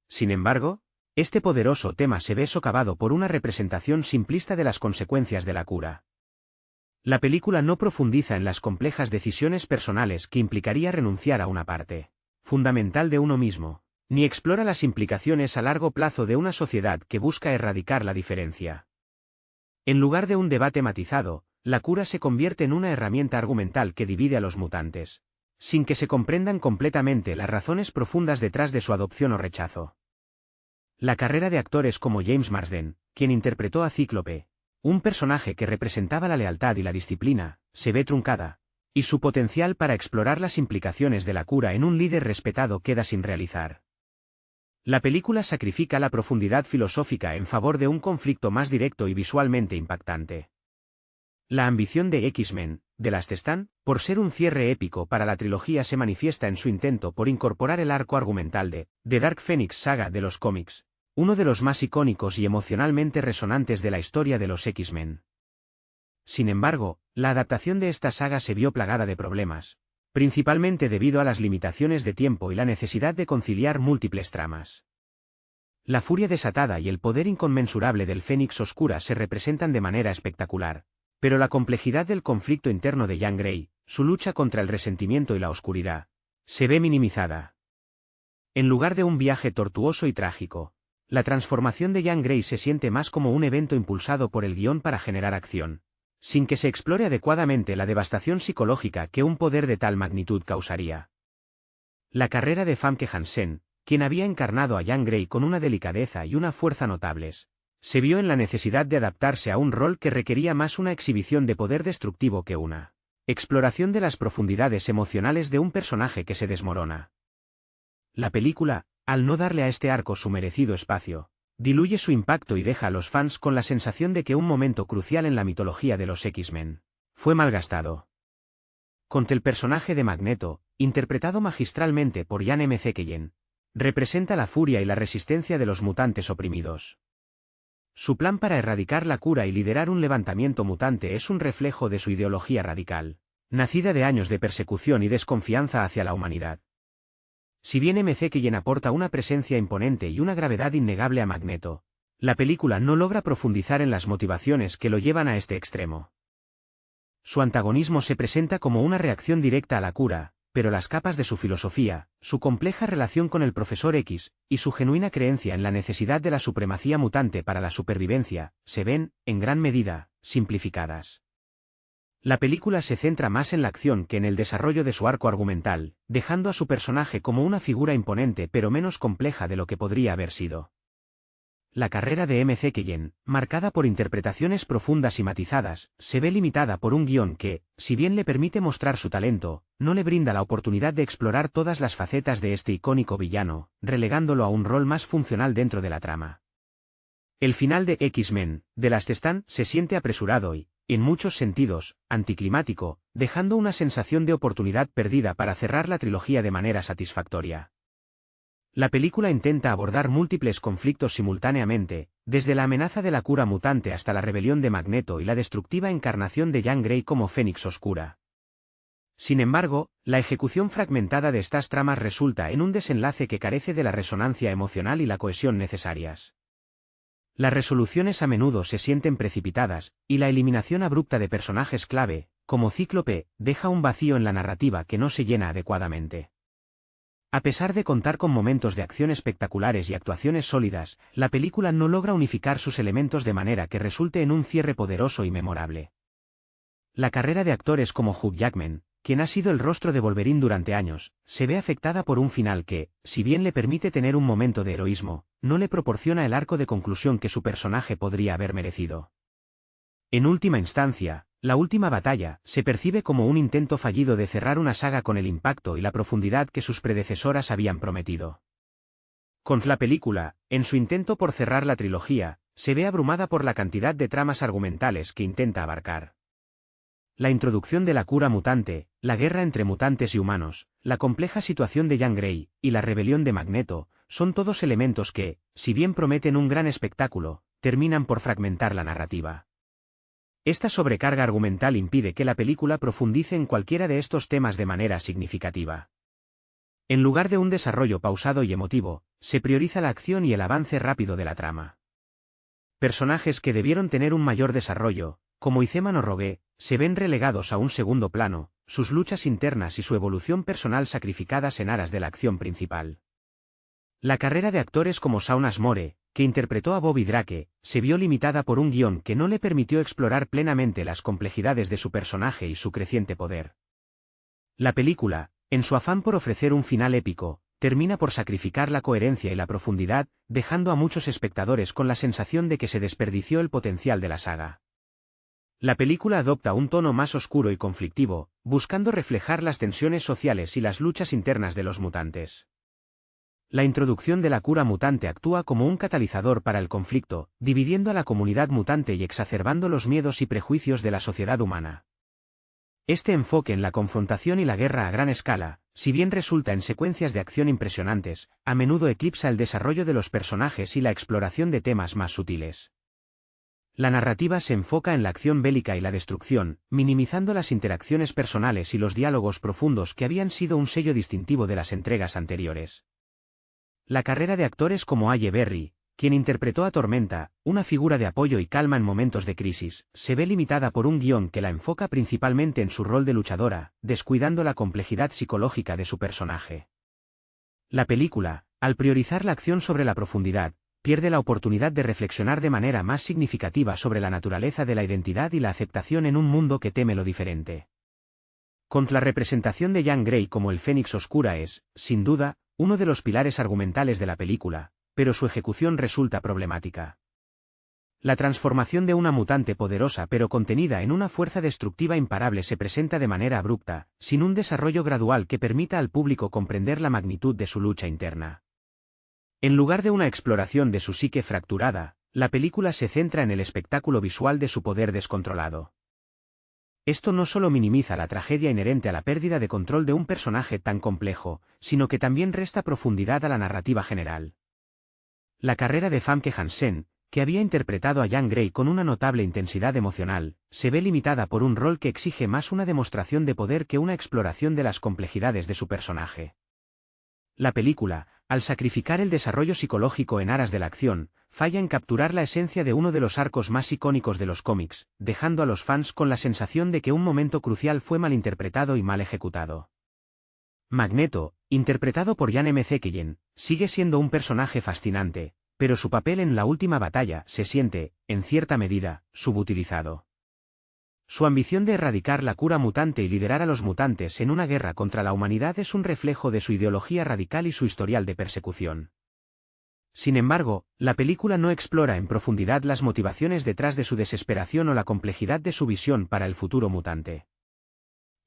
Sin embargo, este poderoso tema se ve socavado por una representación simplista de las consecuencias de la cura. La película no profundiza en las complejas decisiones personales que implicaría renunciar a una parte fundamental de uno mismo, ni explora las implicaciones a largo plazo de una sociedad que busca erradicar la diferencia. En lugar de un debate matizado, la cura se convierte en una herramienta argumental que divide a los mutantes, sin que se comprendan completamente las razones profundas detrás de su adopción o rechazo. La carrera de actores como James Marsden, quien interpretó a Cíclope, un personaje que representaba la lealtad y la disciplina, se ve truncada, y su potencial para explorar las implicaciones de la cura en un líder respetado queda sin realizar. La película sacrifica la profundidad filosófica en favor de un conflicto más directo y visualmente impactante. La ambición de X-Men, The Last Stand, por ser un cierre épico para la trilogía se manifiesta en su intento por incorporar el arco argumental de The Dark Phoenix Saga de los cómics, uno de los más icónicos y emocionalmente resonantes de la historia de los X-Men. Sin embargo, la adaptación de esta saga se vio plagada de problemas, principalmente debido a las limitaciones de tiempo y la necesidad de conciliar múltiples tramas. La furia desatada y el poder inconmensurable del Fénix Oscura se representan de manera espectacular, pero la complejidad del conflicto interno de Jean Grey, su lucha contra el resentimiento y la oscuridad, se ve minimizada. En lugar de un viaje tortuoso y trágico, la transformación de Jean Grey se siente más como un evento impulsado por el guión para generar acción, sin que se explore adecuadamente la devastación psicológica que un poder de tal magnitud causaría. La carrera de Famke Janssen, quien había encarnado a Jean Grey con una delicadeza y una fuerza notables, se vio en la necesidad de adaptarse a un rol que requería más una exhibición de poder destructivo que una exploración de las profundidades emocionales de un personaje que se desmorona. La película, al no darle a este arco su merecido espacio, diluye su impacto y deja a los fans con la sensación de que un momento crucial en la mitología de los X-Men fue malgastado. Contra el personaje de Magneto, interpretado magistralmente por Ian McKellen, representa la furia y la resistencia de los mutantes oprimidos. Su plan para erradicar la cura y liderar un levantamiento mutante es un reflejo de su ideología radical, nacida de años de persecución y desconfianza hacia la humanidad. Si bien McKellen aporta una presencia imponente y una gravedad innegable a Magneto, la película no logra profundizar en las motivaciones que lo llevan a este extremo. Su antagonismo se presenta como una reacción directa a la cura, pero las capas de su filosofía, su compleja relación con el Profesor X, y su genuina creencia en la necesidad de la supremacía mutante para la supervivencia, se ven, en gran medida, simplificadas. La película se centra más en la acción que en el desarrollo de su arco argumental, dejando a su personaje como una figura imponente pero menos compleja de lo que podría haber sido. La carrera de McKellen, marcada por interpretaciones profundas y matizadas, se ve limitada por un guión que, si bien le permite mostrar su talento, no le brinda la oportunidad de explorar todas las facetas de este icónico villano, relegándolo a un rol más funcional dentro de la trama. El final de X-Men, The Last Stand, se siente apresurado y, en muchos sentidos, anticlimático, dejando una sensación de oportunidad perdida para cerrar la trilogía de manera satisfactoria. La película intenta abordar múltiples conflictos simultáneamente, desde la amenaza de la cura mutante hasta la rebelión de Magneto y la destructiva encarnación de Jean Grey como Fénix Oscura. Sin embargo, la ejecución fragmentada de estas tramas resulta en un desenlace que carece de la resonancia emocional y la cohesión necesarias. Las resoluciones a menudo se sienten precipitadas, y la eliminación abrupta de personajes clave, como Cíclope, deja un vacío en la narrativa que no se llena adecuadamente. A pesar de contar con momentos de acción espectaculares y actuaciones sólidas, la película no logra unificar sus elementos de manera que resulte en un cierre poderoso y memorable. La carrera de actores como Hugh Jackman, quien ha sido el rostro de Wolverine durante años, se ve afectada por un final que, si bien le permite tener un momento de heroísmo, no le proporciona el arco de conclusión que su personaje podría haber merecido. En última instancia, la última batalla se percibe como un intento fallido de cerrar una saga con el impacto y la profundidad que sus predecesoras habían prometido. Con la película, en su intento por cerrar la trilogía, se ve abrumada por la cantidad de tramas argumentales que intenta abarcar. La introducción de la cura mutante, la guerra entre mutantes y humanos, la compleja situación de Jean Grey, y la rebelión de Magneto, son todos elementos que, si bien prometen un gran espectáculo, terminan por fragmentar la narrativa. Esta sobrecarga argumental impide que la película profundice en cualquiera de estos temas de manera significativa. En lugar de un desarrollo pausado y emotivo, se prioriza la acción y el avance rápido de la trama. Personajes que debieron tener un mayor desarrollo, como Iceman o Rogue, se ven relegados a un segundo plano, sus luchas internas y su evolución personal sacrificadas en aras de la acción principal. La carrera de actores como Shaun Ashmore, que interpretó a Bobby Drake, se vio limitada por un guión que no le permitió explorar plenamente las complejidades de su personaje y su creciente poder. La película, en su afán por ofrecer un final épico, termina por sacrificar la coherencia y la profundidad, dejando a muchos espectadores con la sensación de que se desperdició el potencial de la saga. La película adopta un tono más oscuro y conflictivo, buscando reflejar las tensiones sociales y las luchas internas de los mutantes. La introducción de la cura mutante actúa como un catalizador para el conflicto, dividiendo a la comunidad mutante y exacerbando los miedos y prejuicios de la sociedad humana. Este enfoque en la confrontación y la guerra a gran escala, si bien resulta en secuencias de acción impresionantes, a menudo eclipsa el desarrollo de los personajes y la exploración de temas más sutiles. La narrativa se enfoca en la acción bélica y la destrucción, minimizando las interacciones personales y los diálogos profundos que habían sido un sello distintivo de las entregas anteriores. La carrera de actores como Halle Berry, quien interpretó a Tormenta, una figura de apoyo y calma en momentos de crisis, se ve limitada por un guión que la enfoca principalmente en su rol de luchadora, descuidando la complejidad psicológica de su personaje. La película, al priorizar la acción sobre la profundidad, pierde la oportunidad de reflexionar de manera más significativa sobre la naturaleza de la identidad y la aceptación en un mundo que teme lo diferente. La representación de Jean Grey como el Fénix Oscura es, sin duda, uno de los pilares argumentales de la película, pero su ejecución resulta problemática. La transformación de una mutante poderosa pero contenida en una fuerza destructiva imparable se presenta de manera abrupta, sin un desarrollo gradual que permita al público comprender la magnitud de su lucha interna. En lugar de una exploración de su psique fracturada, la película se centra en el espectáculo visual de su poder descontrolado. Esto no solo minimiza la tragedia inherente a la pérdida de control de un personaje tan complejo, sino que también resta profundidad a la narrativa general. La carrera de Famke Janssen, que había interpretado a Jean Grey con una notable intensidad emocional, se ve limitada por un rol que exige más una demostración de poder que una exploración de las complejidades de su personaje. La película, al sacrificar el desarrollo psicológico en aras de la acción, falla en capturar la esencia de uno de los arcos más icónicos de los cómics, dejando a los fans con la sensación de que un momento crucial fue malinterpretado y mal ejecutado. Magneto, interpretado por Ian McKellen, sigue siendo un personaje fascinante, pero su papel en la última batalla se siente, en cierta medida, subutilizado. Su ambición de erradicar la cura mutante y liderar a los mutantes en una guerra contra la humanidad es un reflejo de su ideología radical y su historial de persecución. Sin embargo, la película no explora en profundidad las motivaciones detrás de su desesperación o la complejidad de su visión para el futuro mutante.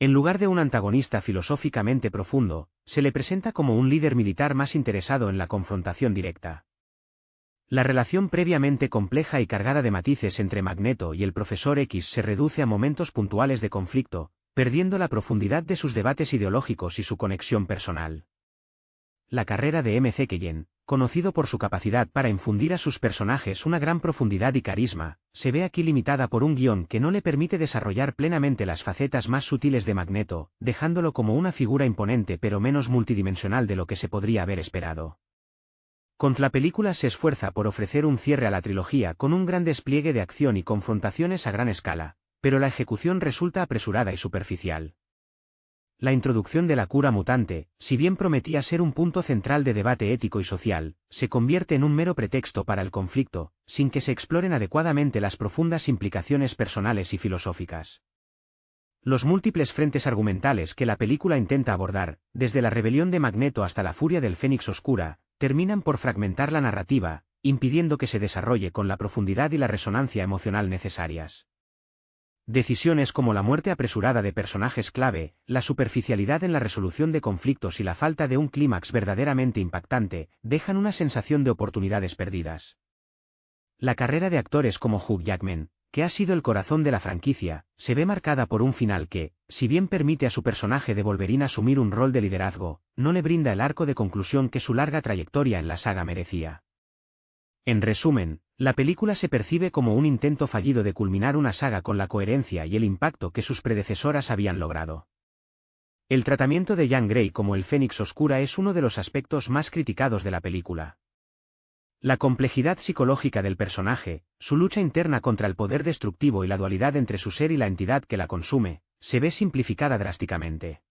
En lugar de un antagonista filosóficamente profundo, se le presenta como un líder militar más interesado en la confrontación directa. La relación previamente compleja y cargada de matices entre Magneto y el Profesor X se reduce a momentos puntuales de conflicto, perdiendo la profundidad de sus debates ideológicos y su conexión personal. La carrera de McKellen, conocido por su capacidad para infundir a sus personajes una gran profundidad y carisma, se ve aquí limitada por un guión que no le permite desarrollar plenamente las facetas más sutiles de Magneto, dejándolo como una figura imponente pero menos multidimensional de lo que se podría haber esperado. La película se esfuerza por ofrecer un cierre a la trilogía con un gran despliegue de acción y confrontaciones a gran escala, pero la ejecución resulta apresurada y superficial. La introducción de la cura mutante, si bien prometía ser un punto central de debate ético y social, se convierte en un mero pretexto para el conflicto, sin que se exploren adecuadamente las profundas implicaciones personales y filosóficas. Los múltiples frentes argumentales que la película intenta abordar, desde la rebelión de Magneto hasta la furia del Fénix Oscura, terminan por fragmentar la narrativa, impidiendo que se desarrolle con la profundidad y la resonancia emocional necesarias. Decisiones como la muerte apresurada de personajes clave, la superficialidad en la resolución de conflictos y la falta de un clímax verdaderamente impactante, dejan una sensación de oportunidades perdidas. La carrera de actores como Hugh Jackman, que ha sido el corazón de la franquicia, se ve marcada por un final que, si bien permite a su personaje de Wolverine asumir un rol de liderazgo, no le brinda el arco de conclusión que su larga trayectoria en la saga merecía. En resumen, la película se percibe como un intento fallido de culminar una saga con la coherencia y el impacto que sus predecesoras habían logrado. El tratamiento de Jean Grey como el Fénix Oscura es uno de los aspectos más criticados de la película. La complejidad psicológica del personaje, su lucha interna contra el poder destructivo y la dualidad entre su ser y la entidad que la consume, se ve simplificada drásticamente.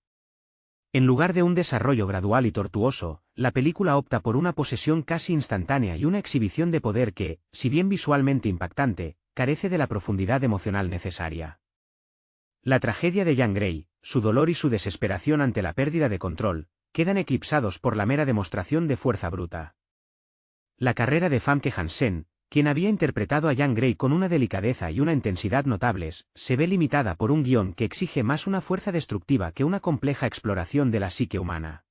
En lugar de un desarrollo gradual y tortuoso, la película opta por una posesión casi instantánea y una exhibición de poder que, si bien visualmente impactante, carece de la profundidad emocional necesaria. La tragedia de Jean Grey, su dolor y su desesperación ante la pérdida de control, quedan eclipsados por la mera demostración de fuerza bruta. La carrera de Famke Janssen, quien había interpretado a Jean Grey con una delicadeza y una intensidad notables, se ve limitada por un guión que exige más una fuerza destructiva que una compleja exploración de la psique humana.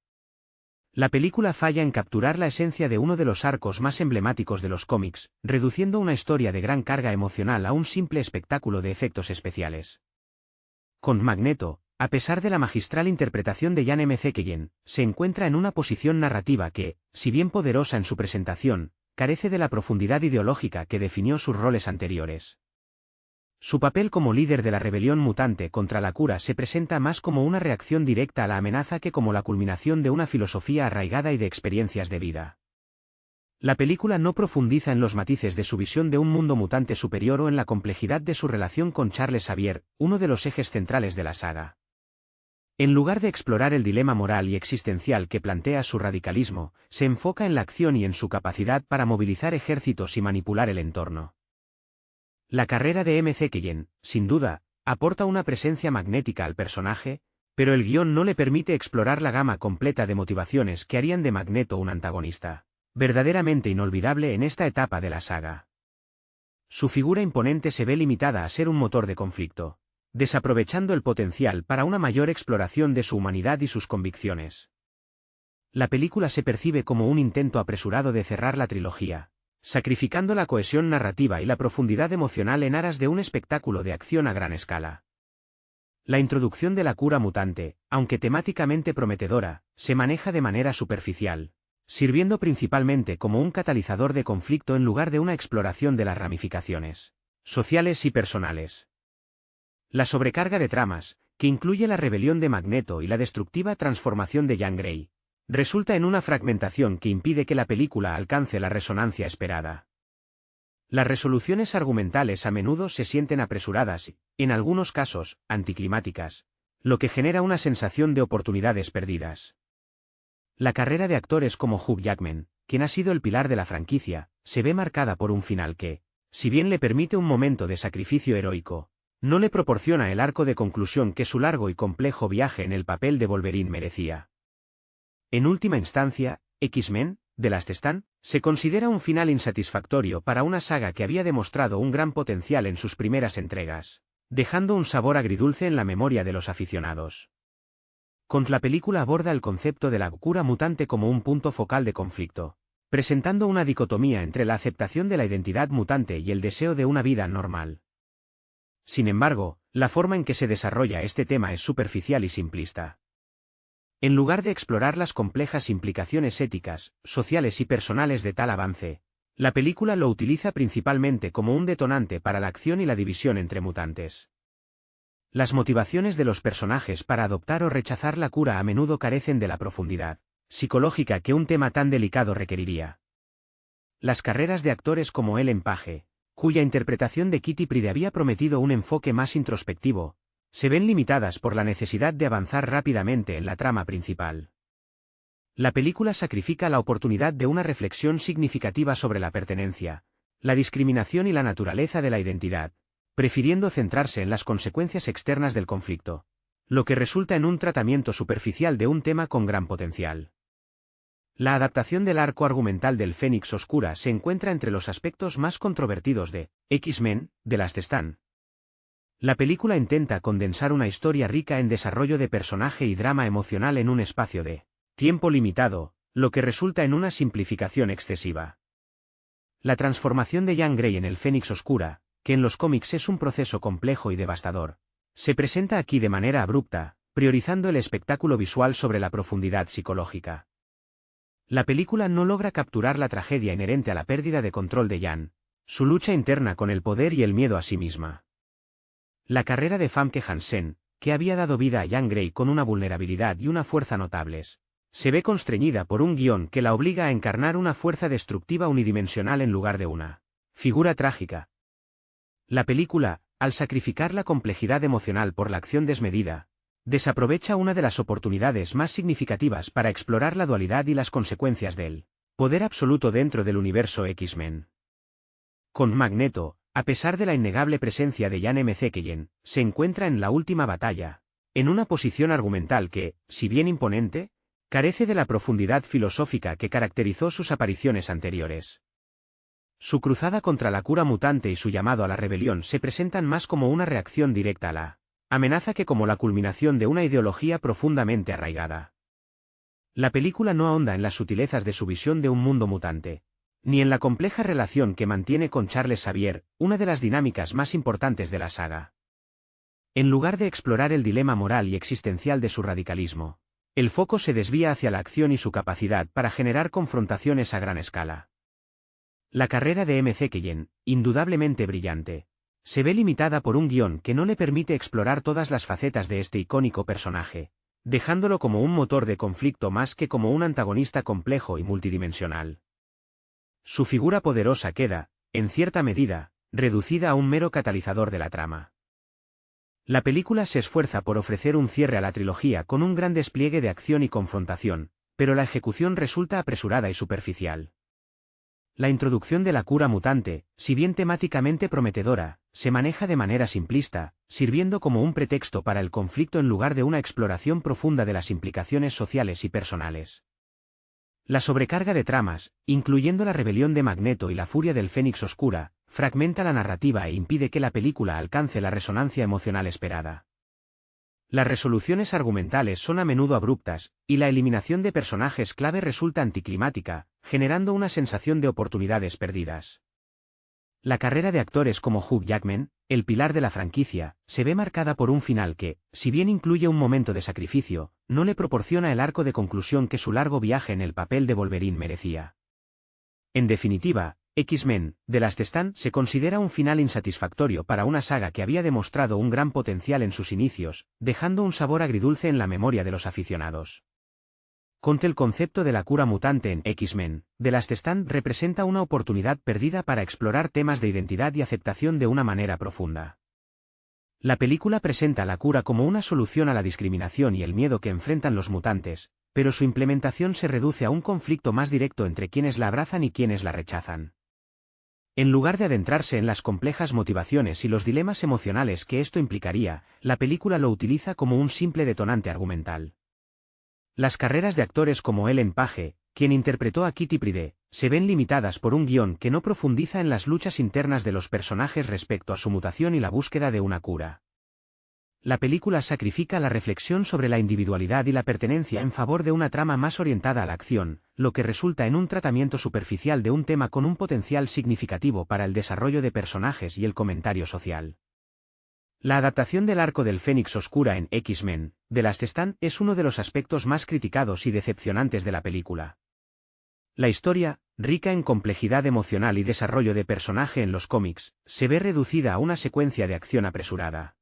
La película falla en capturar la esencia de uno de los arcos más emblemáticos de los cómics, reduciendo una historia de gran carga emocional a un simple espectáculo de efectos especiales. Con Magneto, a pesar de la magistral interpretación de Ian McKellen, se encuentra en una posición narrativa que, si bien poderosa en su presentación, carece de la profundidad ideológica que definió sus roles anteriores. Su papel como líder de la rebelión mutante contra la cura se presenta más como una reacción directa a la amenaza que como la culminación de una filosofía arraigada y de experiencias de vida. La película no profundiza en los matices de su visión de un mundo mutante superior o en la complejidad de su relación con Charles Xavier, uno de los ejes centrales de la saga. En lugar de explorar el dilema moral y existencial que plantea su radicalismo, se enfoca en la acción y en su capacidad para movilizar ejércitos y manipular el entorno. La carrera de McKellen, sin duda, aporta una presencia magnética al personaje, pero el guión no le permite explorar la gama completa de motivaciones que harían de Magneto un antagonista verdaderamente inolvidable en esta etapa de la saga. Su figura imponente se ve limitada a ser un motor de conflicto, desaprovechando el potencial para una mayor exploración de su humanidad y sus convicciones. La película se percibe como un intento apresurado de cerrar la trilogía, sacrificando la cohesión narrativa y la profundidad emocional en aras de un espectáculo de acción a gran escala. La introducción de la cura mutante, aunque temáticamente prometedora, se maneja de manera superficial, sirviendo principalmente como un catalizador de conflicto en lugar de una exploración de las ramificaciones sociales y personales. La sobrecarga de tramas, que incluye la rebelión de Magneto y la destructiva transformación de Jean Grey, resulta en una fragmentación que impide que la película alcance la resonancia esperada. Las resoluciones argumentales a menudo se sienten apresuradas y, en algunos casos, anticlimáticas, lo que genera una sensación de oportunidades perdidas. La carrera de actores como Hugh Jackman, quien ha sido el pilar de la franquicia, se ve marcada por un final que, si bien le permite un momento de sacrificio heroico, no le proporciona el arco de conclusión que su largo y complejo viaje en el papel de Wolverine merecía. En última instancia, X-Men, The Last Stand, se considera un final insatisfactorio para una saga que había demostrado un gran potencial en sus primeras entregas, dejando un sabor agridulce en la memoria de los aficionados. La película aborda el concepto de la cura mutante como un punto focal de conflicto, presentando una dicotomía entre la aceptación de la identidad mutante y el deseo de una vida normal. Sin embargo, la forma en que se desarrolla este tema es superficial y simplista. En lugar de explorar las complejas implicaciones éticas, sociales y personales de tal avance, la película lo utiliza principalmente como un detonante para la acción y la división entre mutantes. Las motivaciones de los personajes para adoptar o rechazar la cura a menudo carecen de la profundidad psicológica que un tema tan delicado requeriría. Las carreras de actores como Ellen Page, cuya interpretación de Kitty Pryde había prometido un enfoque más introspectivo, se ven limitadas por la necesidad de avanzar rápidamente en la trama principal. La película sacrifica la oportunidad de una reflexión significativa sobre la pertenencia, la discriminación y la naturaleza de la identidad, prefiriendo centrarse en las consecuencias externas del conflicto, lo que resulta en un tratamiento superficial de un tema con gran potencial. La adaptación del arco argumental del Fénix Oscura se encuentra entre los aspectos más controvertidos de X-Men, The Last Stand. La película intenta condensar una historia rica en desarrollo de personaje y drama emocional en un espacio de tiempo limitado, lo que resulta en una simplificación excesiva. La transformación de Jean Grey en el Fénix Oscura, que en los cómics es un proceso complejo y devastador, se presenta aquí de manera abrupta, priorizando el espectáculo visual sobre la profundidad psicológica. La película no logra capturar la tragedia inherente a la pérdida de control de Jean, su lucha interna con el poder y el miedo a sí misma. La carrera de Famke Janssen, que había dado vida a Jean Grey con una vulnerabilidad y una fuerza notables, se ve constreñida por un guión que la obliga a encarnar una fuerza destructiva unidimensional en lugar de una figura trágica. La película, al sacrificar la complejidad emocional por la acción desmedida, desaprovecha una de las oportunidades más significativas para explorar la dualidad y las consecuencias del poder absoluto dentro del universo X-Men. Con Magneto, a pesar de la innegable presencia de Ian McKellen, se encuentra en la última batalla, en una posición argumental que, si bien imponente, Carece de la profundidad filosófica que caracterizó sus apariciones anteriores. Su cruzada contra la cura mutante y su llamado a la rebelión se presentan más como una reacción directa a la amenaza que como la culminación de una ideología profundamente arraigada. La película no ahonda en las sutilezas de su visión de un mundo mutante, ni en la compleja relación que mantiene con Charles Xavier, una de las dinámicas más importantes de la saga. En lugar de explorar el dilema moral y existencial de su radicalismo, el foco se desvía hacia la acción y su capacidad para generar confrontaciones a gran escala. La carrera de M. Zekelen, indudablemente brillante, se ve limitada por un guión que no le permite explorar todas las facetas de este icónico personaje, dejándolo como un motor de conflicto más que como un antagonista complejo y multidimensional. Su figura poderosa queda, en cierta medida, reducida a un mero catalizador de la trama. La película se esfuerza por ofrecer un cierre a la trilogía con un gran despliegue de acción y confrontación, pero la ejecución resulta apresurada y superficial. La introducción de la cura mutante, si bien temáticamente prometedora, se maneja de manera simplista, sirviendo como un pretexto para el conflicto en lugar de una exploración profunda de las implicaciones sociales y personales. La sobrecarga de tramas, incluyendo la rebelión de Magneto y la furia del Fénix Oscura, fragmenta la narrativa e impide que la película alcance la resonancia emocional esperada. Las resoluciones argumentales son a menudo abruptas, y la eliminación de personajes clave resulta anticlimática, generando una sensación de oportunidades perdidas. La carrera de actores como Hugh Jackman, el pilar de la franquicia, se ve marcada por un final que, si bien incluye un momento de sacrificio, no le proporciona el arco de conclusión que su largo viaje en el papel de Wolverine merecía. En definitiva, X-Men, The Last Stand se considera un final insatisfactorio para una saga que había demostrado un gran potencial en sus inicios, dejando un sabor agridulce en la memoria de los aficionados. El concepto de la cura mutante en X-Men, The Last Stand representa una oportunidad perdida para explorar temas de identidad y aceptación de una manera profunda. La película presenta la cura como una solución a la discriminación y el miedo que enfrentan los mutantes, pero su implementación se reduce a un conflicto más directo entre quienes la abrazan y quienes la rechazan. En lugar de adentrarse en las complejas motivaciones y los dilemas emocionales que esto implicaría, la película lo utiliza como un simple detonante argumental. Las carreras de actores como Ellen Page, quien interpretó a Kitty Pryde, se ven limitadas por un guión que no profundiza en las luchas internas de los personajes respecto a su mutación y la búsqueda de una cura. La película sacrifica la reflexión sobre la individualidad y la pertenencia en favor de una trama más orientada a la acción, lo que resulta en un tratamiento superficial de un tema con un potencial significativo para el desarrollo de personajes y el comentario social. La adaptación del arco del Fénix Oscura en X-Men, The Last Stand, es uno de los aspectos más criticados y decepcionantes de la película. La historia, rica en complejidad emocional y desarrollo de personaje en los cómics, se ve reducida a una secuencia de acción apresurada.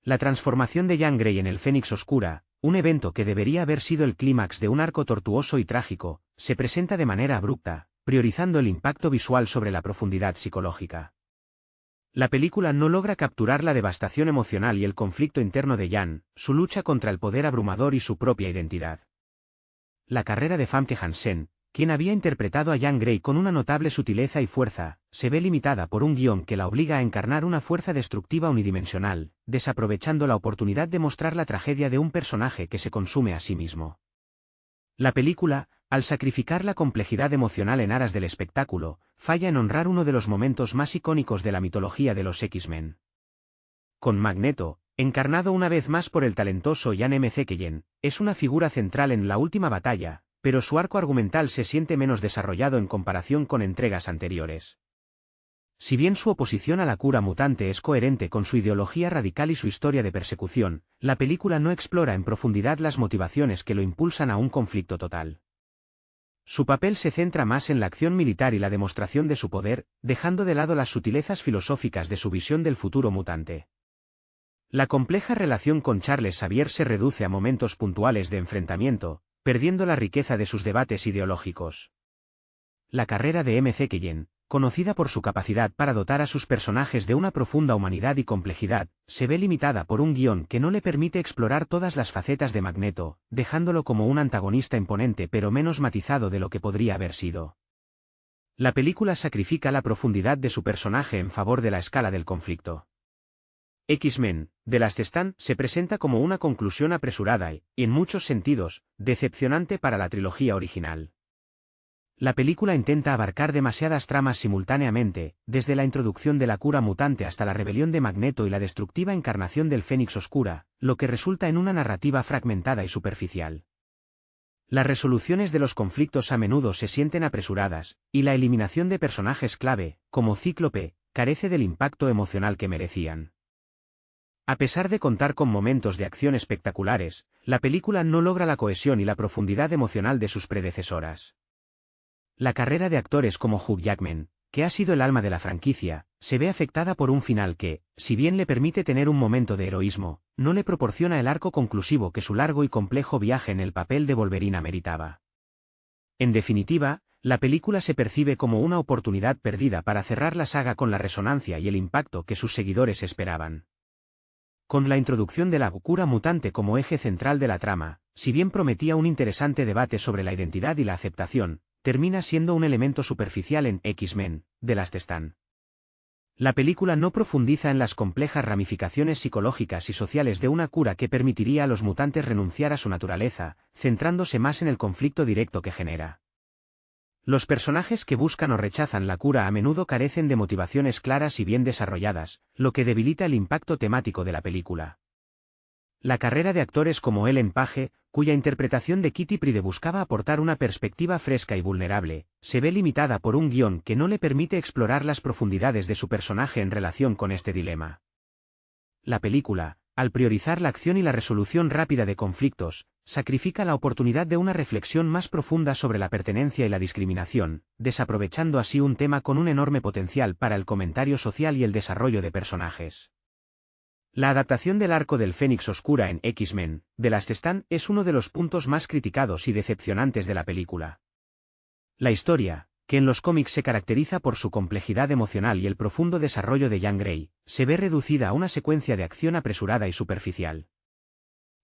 La transformación de Jean Grey en el Fénix Oscura, un evento que debería haber sido el clímax de un arco tortuoso y trágico, se presenta de manera abrupta, priorizando el impacto visual sobre la profundidad psicológica. La película no logra capturar la devastación emocional y el conflicto interno de Jan, su lucha contra el poder abrumador y su propia identidad. La carrera de Famke Janssen, quien había interpretado a Jean Grey con una notable sutileza y fuerza, se ve limitada por un guión que la obliga a encarnar una fuerza destructiva unidimensional, desaprovechando la oportunidad de mostrar la tragedia de un personaje que se consume a sí mismo. La película, al sacrificar la complejidad emocional en aras del espectáculo, falla en honrar uno de los momentos más icónicos de la mitología de los X-Men. Con Magneto, encarnado una vez más por el talentoso Ian McKellen, es una figura central en la última batalla, pero su arco argumental se siente menos desarrollado en comparación con entregas anteriores. Si bien su oposición a la cura mutante es coherente con su ideología radical y su historia de persecución, la película no explora en profundidad las motivaciones que lo impulsan a un conflicto total. Su papel se centra más en la acción militar y la demostración de su poder, dejando de lado las sutilezas filosóficas de su visión del futuro mutante. La compleja relación con Charles Xavier se reduce a momentos puntuales de enfrentamiento, perdiendo la riqueza de sus debates ideológicos. La carrera de McKellen, conocida por su capacidad para dotar a sus personajes de una profunda humanidad y complejidad, se ve limitada por un guión que no le permite explorar todas las facetas de Magneto, dejándolo como un antagonista imponente pero menos matizado de lo que podría haber sido. La película sacrifica la profundidad de su personaje en favor de la escala del conflicto. X-Men, The Last Stand, se presenta como una conclusión apresurada y, en muchos sentidos, decepcionante para la trilogía original. La película intenta abarcar demasiadas tramas simultáneamente, desde la introducción de la cura mutante hasta la rebelión de Magneto y la destructiva encarnación del Fénix Oscura, lo que resulta en una narrativa fragmentada y superficial. Las resoluciones de los conflictos a menudo se sienten apresuradas, y la eliminación de personajes clave, como Cíclope, carece del impacto emocional que merecían. A pesar de contar con momentos de acción espectaculares, la película no logra la cohesión y la profundidad emocional de sus predecesoras. La carrera de actores como Hugh Jackman, que ha sido el alma de la franquicia, se ve afectada por un final que, si bien le permite tener un momento de heroísmo, no le proporciona el arco conclusivo que su largo y complejo viaje en el papel de Wolverine ameritaba. En definitiva, la película se percibe como una oportunidad perdida para cerrar la saga con la resonancia y el impacto que sus seguidores esperaban. Con la introducción de la cura mutante como eje central de la trama, si bien prometía un interesante debate sobre la identidad y la aceptación, termina siendo un elemento superficial en X-Men, The Last Stand. La película no profundiza en las complejas ramificaciones psicológicas y sociales de una cura que permitiría a los mutantes renunciar a su naturaleza, centrándose más en el conflicto directo que genera. Los personajes que buscan o rechazan la cura a menudo carecen de motivaciones claras y bien desarrolladas, lo que debilita el impacto temático de la película. La carrera de actores como Ellen Page, cuya interpretación de Kitty Pryde buscaba aportar una perspectiva fresca y vulnerable, se ve limitada por un guión que no le permite explorar las profundidades de su personaje en relación con este dilema. La película, al priorizar la acción y la resolución rápida de conflictos, sacrifica la oportunidad de una reflexión más profunda sobre la pertenencia y la discriminación, desaprovechando así un tema con un enorme potencial para el comentario social y el desarrollo de personajes. La adaptación del arco del Fénix Oscura en X-Men, The Last Stand, es uno de los puntos más criticados y decepcionantes de la película. La historia, que en los cómics se caracteriza por su complejidad emocional y el profundo desarrollo de Jean Grey, se ve reducida a una secuencia de acción apresurada y superficial.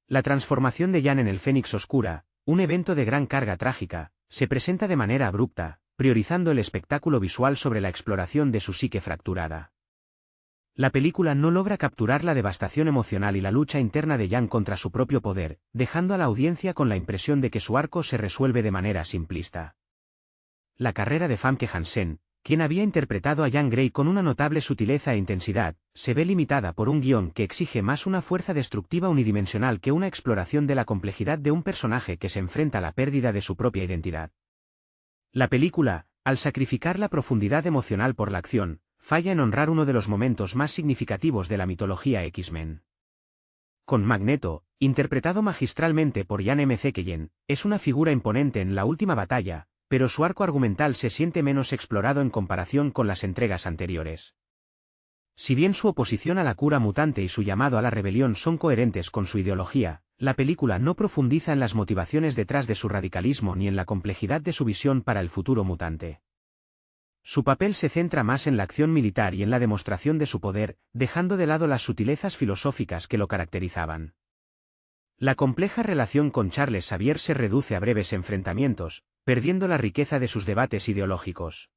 La transformación de Jean en el Fénix Oscura, un evento de gran carga trágica, se presenta de manera abrupta, priorizando el espectáculo visual sobre la exploración de su psique fracturada. La película no logra capturar la devastación emocional y la lucha interna de Jean contra su propio poder, dejando a la audiencia con la impresión de que su arco se resuelve de manera simplista. La carrera de Famke Janssen, quien había interpretado a Jean Grey con una notable sutileza e intensidad, se ve limitada por un guión que exige más una fuerza destructiva unidimensional que una exploración de la complejidad de un personaje que se enfrenta a la pérdida de su propia identidad. La película, al sacrificar la profundidad emocional por la acción, falla en honrar uno de los momentos más significativos de la mitología X-Men. Con Magneto, interpretado magistralmente por Ian McKellen, es una figura imponente en la última batalla, pero su arco argumental se siente menos explorado en comparación con las entregas anteriores. Si bien su oposición a la cura mutante y su llamado a la rebelión son coherentes con su ideología, la película no profundiza en las motivaciones detrás de su radicalismo ni en la complejidad de su visión para el futuro mutante. Su papel se centra más en la acción militar y en la demostración de su poder, dejando de lado las sutilezas filosóficas que lo caracterizaban. La compleja relación con Charles Xavier se reduce a breves enfrentamientos, perdiendo la riqueza de sus debates ideológicos.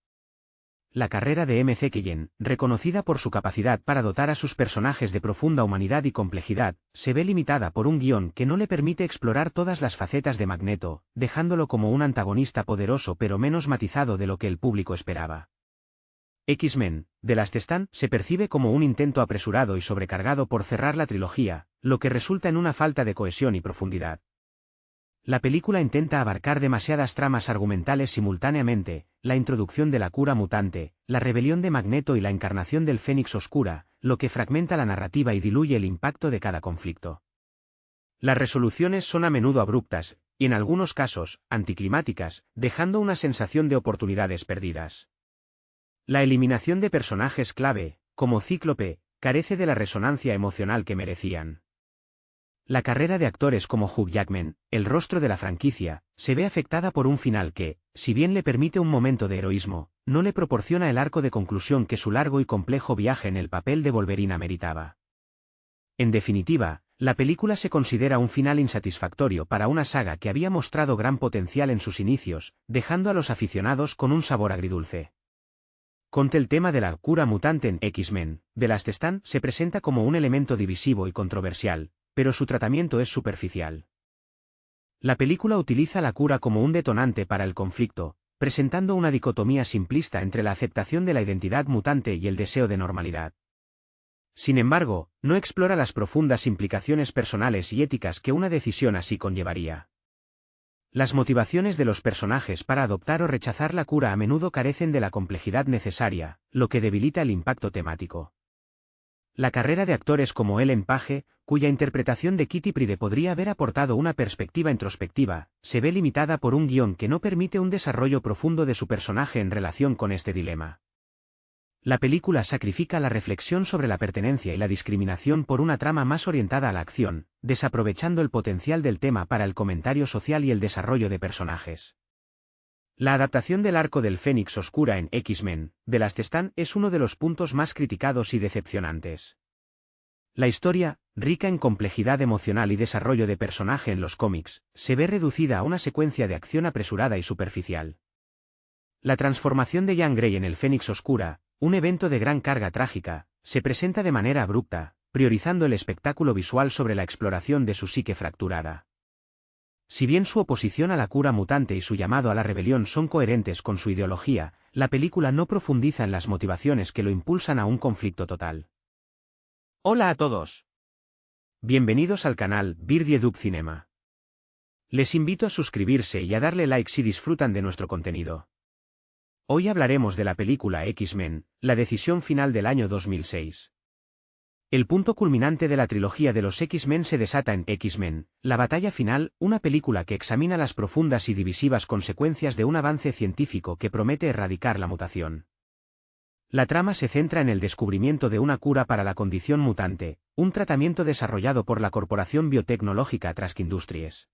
La carrera de McKellen, reconocida por su capacidad para dotar a sus personajes de profunda humanidad y complejidad, se ve limitada por un guión que no le permite explorar todas las facetas de Magneto, dejándolo como un antagonista poderoso pero menos matizado de lo que el público esperaba. X-Men, The Last Stand, se percibe como un intento apresurado y sobrecargado por cerrar la trilogía, lo que resulta en una falta de cohesión y profundidad. La película intenta abarcar demasiadas tramas argumentales simultáneamente, la introducción de la cura mutante, la rebelión de Magneto y la encarnación del Fénix Oscura, lo que fragmenta la narrativa y diluye el impacto de cada conflicto. Las resoluciones son a menudo abruptas, y en algunos casos, anticlimáticas, dejando una sensación de oportunidades perdidas. La eliminación de personajes clave, como Cíclope, carece de la resonancia emocional que merecían. La carrera de actores como Hugh Jackman, el rostro de la franquicia, se ve afectada por un final que, si bien le permite un momento de heroísmo, no le proporciona el arco de conclusión que su largo y complejo viaje en el papel de Wolverine ameritaba. En definitiva, la película se considera un final insatisfactorio para una saga que había mostrado gran potencial en sus inicios, dejando a los aficionados con un sabor agridulce. Conte el tema de la cura mutante en X-Men, The Last Stand se presenta como un elemento divisivo y controversial, pero su tratamiento es superficial. La película utiliza la cura como un detonante para el conflicto, presentando una dicotomía simplista entre la aceptación de la identidad mutante y el deseo de normalidad. Sin embargo, no explora las profundas implicaciones personales y éticas que una decisión así conllevaría. Las motivaciones de los personajes para adoptar o rechazar la cura a menudo carecen de la complejidad necesaria, lo que debilita el impacto temático. La carrera de actores como Ellen Page, cuya interpretación de Kitty Pryde podría haber aportado una perspectiva introspectiva, se ve limitada por un guión que no permite un desarrollo profundo de su personaje en relación con este dilema. La película sacrifica la reflexión sobre la pertenencia y la discriminación por una trama más orientada a la acción, desaprovechando el potencial del tema para el comentario social y el desarrollo de personajes. La adaptación del arco del Fénix Oscura en X-Men, The Last Stand, es uno de los puntos más criticados y decepcionantes. La historia, rica en complejidad emocional y desarrollo de personaje en los cómics, se ve reducida a una secuencia de acción apresurada y superficial. La transformación de Jean Grey en el Fénix Oscura, un evento de gran carga trágica, se presenta de manera abrupta, priorizando el espectáculo visual sobre la exploración de su psique fracturada. Si bien su oposición a la cura mutante y su llamado a la rebelión son coherentes con su ideología, la película no profundiza en las motivaciones que lo impulsan a un conflicto total. Hola a todos. Bienvenidos al canal Birdie Dub Cinema. Les invito a suscribirse y a darle like si disfrutan de nuestro contenido. Hoy hablaremos de la película X-Men, la decisión final del año 2006. El punto culminante de la trilogía de los X-Men se desata en X-Men, la batalla final, una película que examina las profundas y divisivas consecuencias de un avance científico que promete erradicar la mutación. La trama se centra en el descubrimiento de una cura para la condición mutante, un tratamiento desarrollado por la corporación biotecnológica Trask Industries.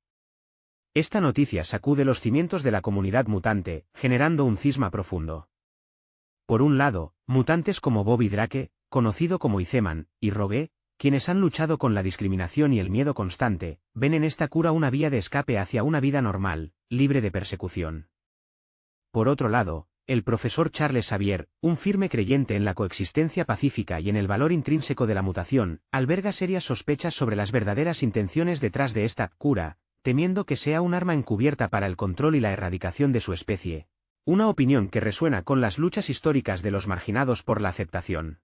Esta noticia sacude los cimientos de la comunidad mutante, generando un cisma profundo. Por un lado, mutantes como Bobby Drake, conocido como Iceman, y Rogue, quienes han luchado con la discriminación y el miedo constante, ven en esta cura una vía de escape hacia una vida normal, libre de persecución. Por otro lado, el profesor Charles Xavier, un firme creyente en la coexistencia pacífica y en el valor intrínseco de la mutación, alberga serias sospechas sobre las verdaderas intenciones detrás de esta cura, temiendo que sea un arma encubierta para el control y la erradicación de su especie. Una opinión que resuena con las luchas históricas de los marginados por la aceptación.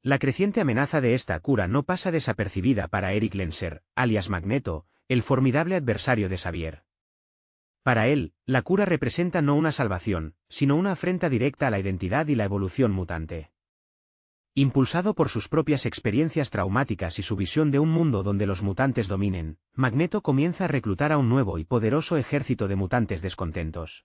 La creciente amenaza de esta cura no pasa desapercibida para Eric Lenser, alias Magneto, el formidable adversario de Xavier. Para él, la cura representa no una salvación, sino una afrenta directa a la identidad y la evolución mutante. Impulsado por sus propias experiencias traumáticas y su visión de un mundo donde los mutantes dominen, Magneto comienza a reclutar a un nuevo y poderoso ejército de mutantes descontentos.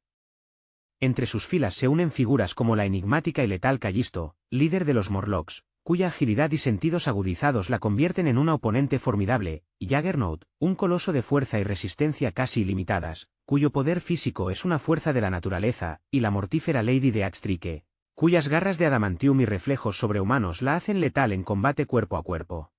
Entre sus filas se unen figuras como la enigmática y letal Callisto, líder de los Morlocks, cuya agilidad y sentidos agudizados la convierten en una oponente formidable, y Juggernaut, un coloso de fuerza y resistencia casi ilimitadas, cuyo poder físico es una fuerza de la naturaleza, y la mortífera Lady Deathstrike, cuyas garras de adamantium y reflejos sobrehumanos la hacen letal en combate cuerpo a cuerpo.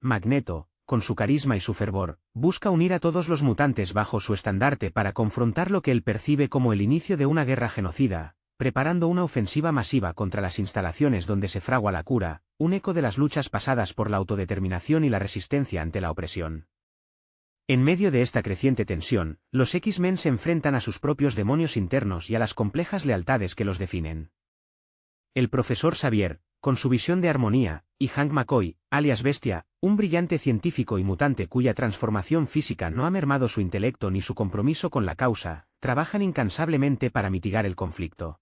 Magneto, con su carisma y su fervor, busca unir a todos los mutantes bajo su estandarte para confrontar lo que él percibe como el inicio de una guerra genocida, preparando una ofensiva masiva contra las instalaciones donde se fragua la cura, un eco de las luchas pasadas por la autodeterminación y la resistencia ante la opresión. En medio de esta creciente tensión, los X-Men se enfrentan a sus propios demonios internos y a las complejas lealtades que los definen. El profesor Xavier, con su visión de armonía, y Hank McCoy, alias Bestia, un brillante científico y mutante cuya transformación física no ha mermado su intelecto ni su compromiso con la causa, trabajan incansablemente para mitigar el conflicto.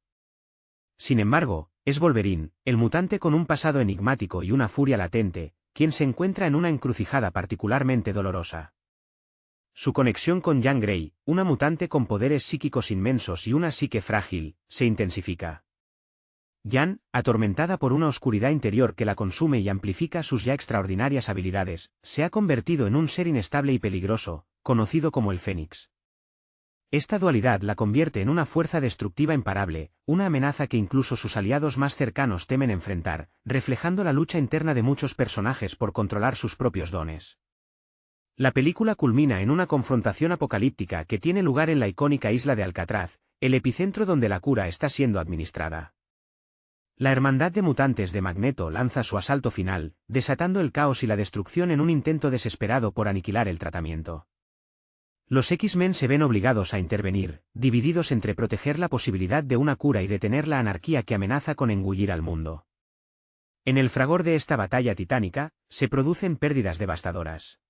Sin embargo, es Wolverine, el mutante con un pasado enigmático y una furia latente, quien se encuentra en una encrucijada particularmente dolorosa. Su conexión con Jean Grey, una mutante con poderes psíquicos inmensos y una psique frágil, se intensifica. Jean, atormentada por una oscuridad interior que la consume y amplifica sus ya extraordinarias habilidades, se ha convertido en un ser inestable y peligroso, conocido como el Fénix. Esta dualidad la convierte en una fuerza destructiva imparable, una amenaza que incluso sus aliados más cercanos temen enfrentar, reflejando la lucha interna de muchos personajes por controlar sus propios dones. La película culmina en una confrontación apocalíptica que tiene lugar en la icónica isla de Alcatraz, el epicentro donde la cura está siendo administrada. La Hermandad de Mutantes de Magneto lanza su asalto final, desatando el caos y la destrucción en un intento desesperado por aniquilar el tratamiento. Los X-Men se ven obligados a intervenir, divididos entre proteger la posibilidad de una cura y detener la anarquía que amenaza con engullir al mundo. En el fragor de esta batalla titánica, se producen pérdidas devastadoras.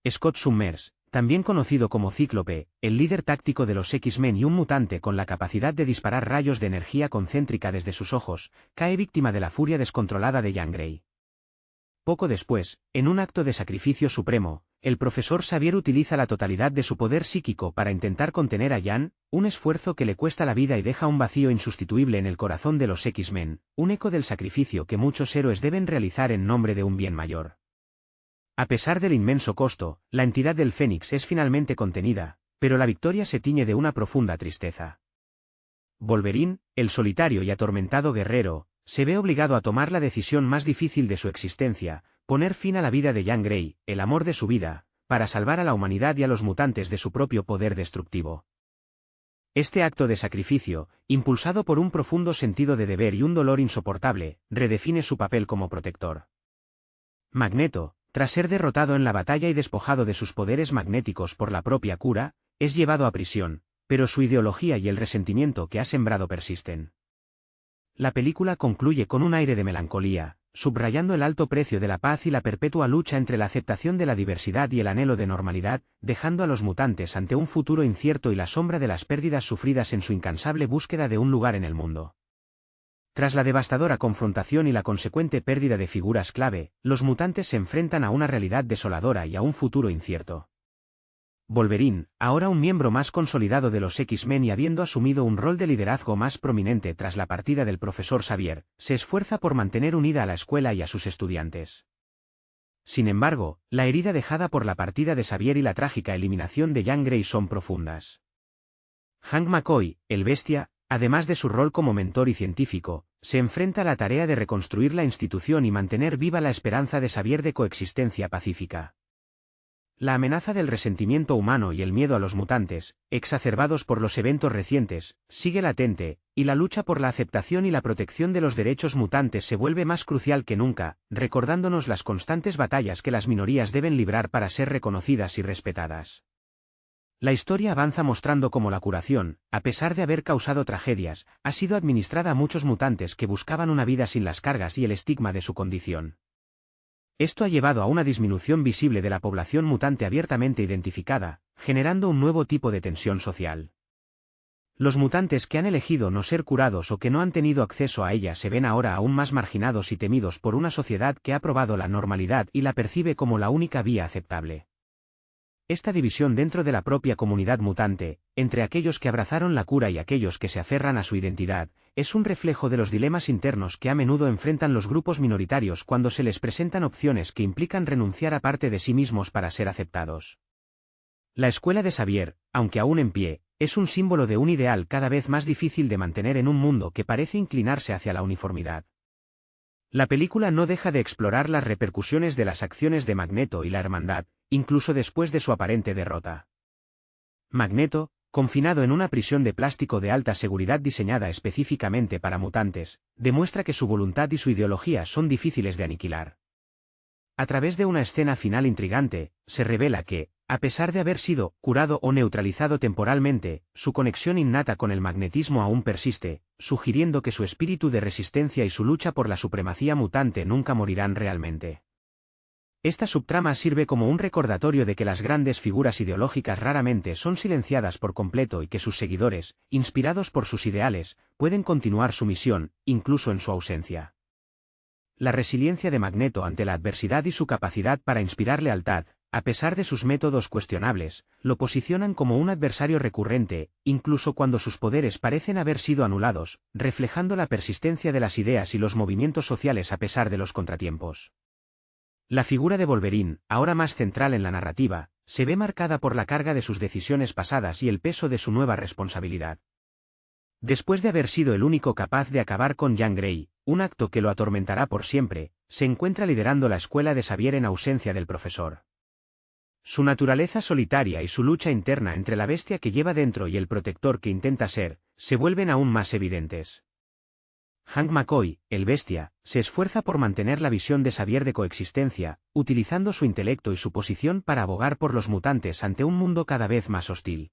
Scott Summers, también conocido como Cíclope, el líder táctico de los X-Men y un mutante con la capacidad de disparar rayos de energía concéntrica desde sus ojos, cae víctima de la furia descontrolada de Jean Grey. Poco después, en un acto de sacrificio supremo, el profesor Xavier utiliza la totalidad de su poder psíquico para intentar contener a Jean, un esfuerzo que le cuesta la vida y deja un vacío insustituible en el corazón de los X-Men, un eco del sacrificio que muchos héroes deben realizar en nombre de un bien mayor. A pesar del inmenso costo, la entidad del Fénix es finalmente contenida, pero la victoria se tiñe de una profunda tristeza. Wolverine, el solitario y atormentado guerrero, se ve obligado a tomar la decisión más difícil de su existencia, poner fin a la vida de Jean Grey, el amor de su vida, para salvar a la humanidad y a los mutantes de su propio poder destructivo. Este acto de sacrificio, impulsado por un profundo sentido de deber y un dolor insoportable, redefine su papel como protector. Magneto, tras ser derrotado en la batalla y despojado de sus poderes magnéticos por la propia cura, es llevado a prisión, pero su ideología y el resentimiento que ha sembrado persisten. La película concluye con un aire de melancolía, subrayando el alto precio de la paz y la perpetua lucha entre la aceptación de la diversidad y el anhelo de normalidad, dejando a los mutantes ante un futuro incierto y la sombra de las pérdidas sufridas en su incansable búsqueda de un lugar en el mundo. Tras la devastadora confrontación y la consecuente pérdida de figuras clave, los mutantes se enfrentan a una realidad desoladora y a un futuro incierto. Wolverine, ahora un miembro más consolidado de los X-Men y habiendo asumido un rol de liderazgo más prominente tras la partida del profesor Xavier, se esfuerza por mantener unida a la escuela y a sus estudiantes. Sin embargo, la herida dejada por la partida de Xavier y la trágica eliminación de Jean Grey son profundas. Hank McCoy, el Bestia, además de su rol como mentor y científico, se enfrenta a la tarea de reconstruir la institución y mantener viva la esperanza de Xavier de coexistencia pacífica. La amenaza del resentimiento humano y el miedo a los mutantes, exacerbados por los eventos recientes, sigue latente, y la lucha por la aceptación y la protección de los derechos mutantes se vuelve más crucial que nunca, recordándonos las constantes batallas que las minorías deben librar para ser reconocidas y respetadas. La historia avanza mostrando cómo la curación, a pesar de haber causado tragedias, ha sido administrada a muchos mutantes que buscaban una vida sin las cargas y el estigma de su condición. Esto ha llevado a una disminución visible de la población mutante abiertamente identificada, generando un nuevo tipo de tensión social. Los mutantes que han elegido no ser curados o que no han tenido acceso a ella se ven ahora aún más marginados y temidos por una sociedad que ha probado la normalidad y la percibe como la única vía aceptable. Esta división dentro de la propia comunidad mutante, entre aquellos que abrazaron la cura y aquellos que se aferran a su identidad, es un reflejo de los dilemas internos que a menudo enfrentan los grupos minoritarios cuando se les presentan opciones que implican renunciar a parte de sí mismos para ser aceptados. La escuela de Xavier, aunque aún en pie, es un símbolo de un ideal cada vez más difícil de mantener en un mundo que parece inclinarse hacia la uniformidad. La película no deja de explorar las repercusiones de las acciones de Magneto y la Hermandad, incluso después de su aparente derrota. Magneto, confinado en una prisión de plástico de alta seguridad diseñada específicamente para mutantes, demuestra que su voluntad y su ideología son difíciles de aniquilar. A través de una escena final intrigante, se revela que, a pesar de haber sido curado o neutralizado temporalmente, su conexión innata con el magnetismo aún persiste, sugiriendo que su espíritu de resistencia y su lucha por la supremacía mutante nunca morirán realmente. Esta subtrama sirve como un recordatorio de que las grandes figuras ideológicas raramente son silenciadas por completo y que sus seguidores, inspirados por sus ideales, pueden continuar su misión, incluso en su ausencia. La resiliencia de Magneto ante la adversidad y su capacidad para inspirar lealtad, a pesar de sus métodos cuestionables, lo posicionan como un adversario recurrente, incluso cuando sus poderes parecen haber sido anulados, reflejando la persistencia de las ideas y los movimientos sociales a pesar de los contratiempos. La figura de Wolverine, ahora más central en la narrativa, se ve marcada por la carga de sus decisiones pasadas y el peso de su nueva responsabilidad. Después de haber sido el único capaz de acabar con Jean Grey, un acto que lo atormentará por siempre, se encuentra liderando la escuela de Xavier en ausencia del profesor. Su naturaleza solitaria y su lucha interna entre la bestia que lleva dentro y el protector que intenta ser, se vuelven aún más evidentes. Hank McCoy, el Bestia, se esfuerza por mantener la visión de Xavier de coexistencia, utilizando su intelecto y su posición para abogar por los mutantes ante un mundo cada vez más hostil.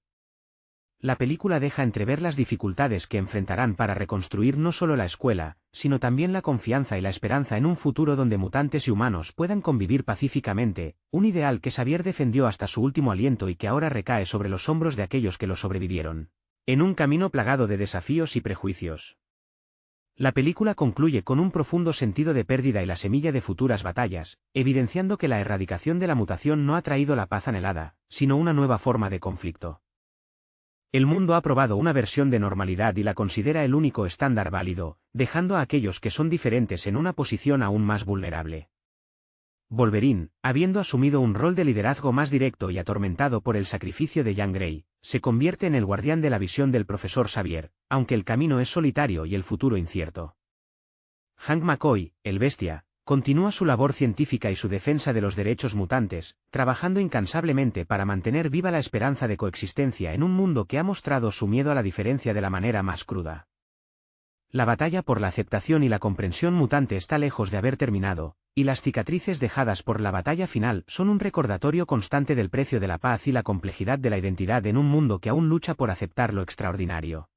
La película deja entrever las dificultades que enfrentarán para reconstruir no solo la escuela, sino también la confianza y la esperanza en un futuro donde mutantes y humanos puedan convivir pacíficamente, un ideal que Xavier defendió hasta su último aliento y que ahora recae sobre los hombros de aquellos que lo sobrevivieron. En un camino plagado de desafíos y prejuicios. La película concluye con un profundo sentido de pérdida y la semilla de futuras batallas, evidenciando que la erradicación de la mutación no ha traído la paz anhelada, sino una nueva forma de conflicto. El mundo ha probado una versión de normalidad y la considera el único estándar válido, dejando a aquellos que son diferentes en una posición aún más vulnerable. Wolverine, habiendo asumido un rol de liderazgo más directo y atormentado por el sacrificio de Jean Grey, se convierte en el guardián de la visión del profesor Xavier, aunque el camino es solitario y el futuro incierto. Hank McCoy, el Bestia, continúa su labor científica y su defensa de los derechos mutantes, trabajando incansablemente para mantener viva la esperanza de coexistencia en un mundo que ha mostrado su miedo a la diferencia de la manera más cruda. La batalla por la aceptación y la comprensión mutante está lejos de haber terminado, y las cicatrices dejadas por la batalla final son un recordatorio constante del precio de la paz y la complejidad de la identidad en un mundo que aún lucha por aceptar lo extraordinario.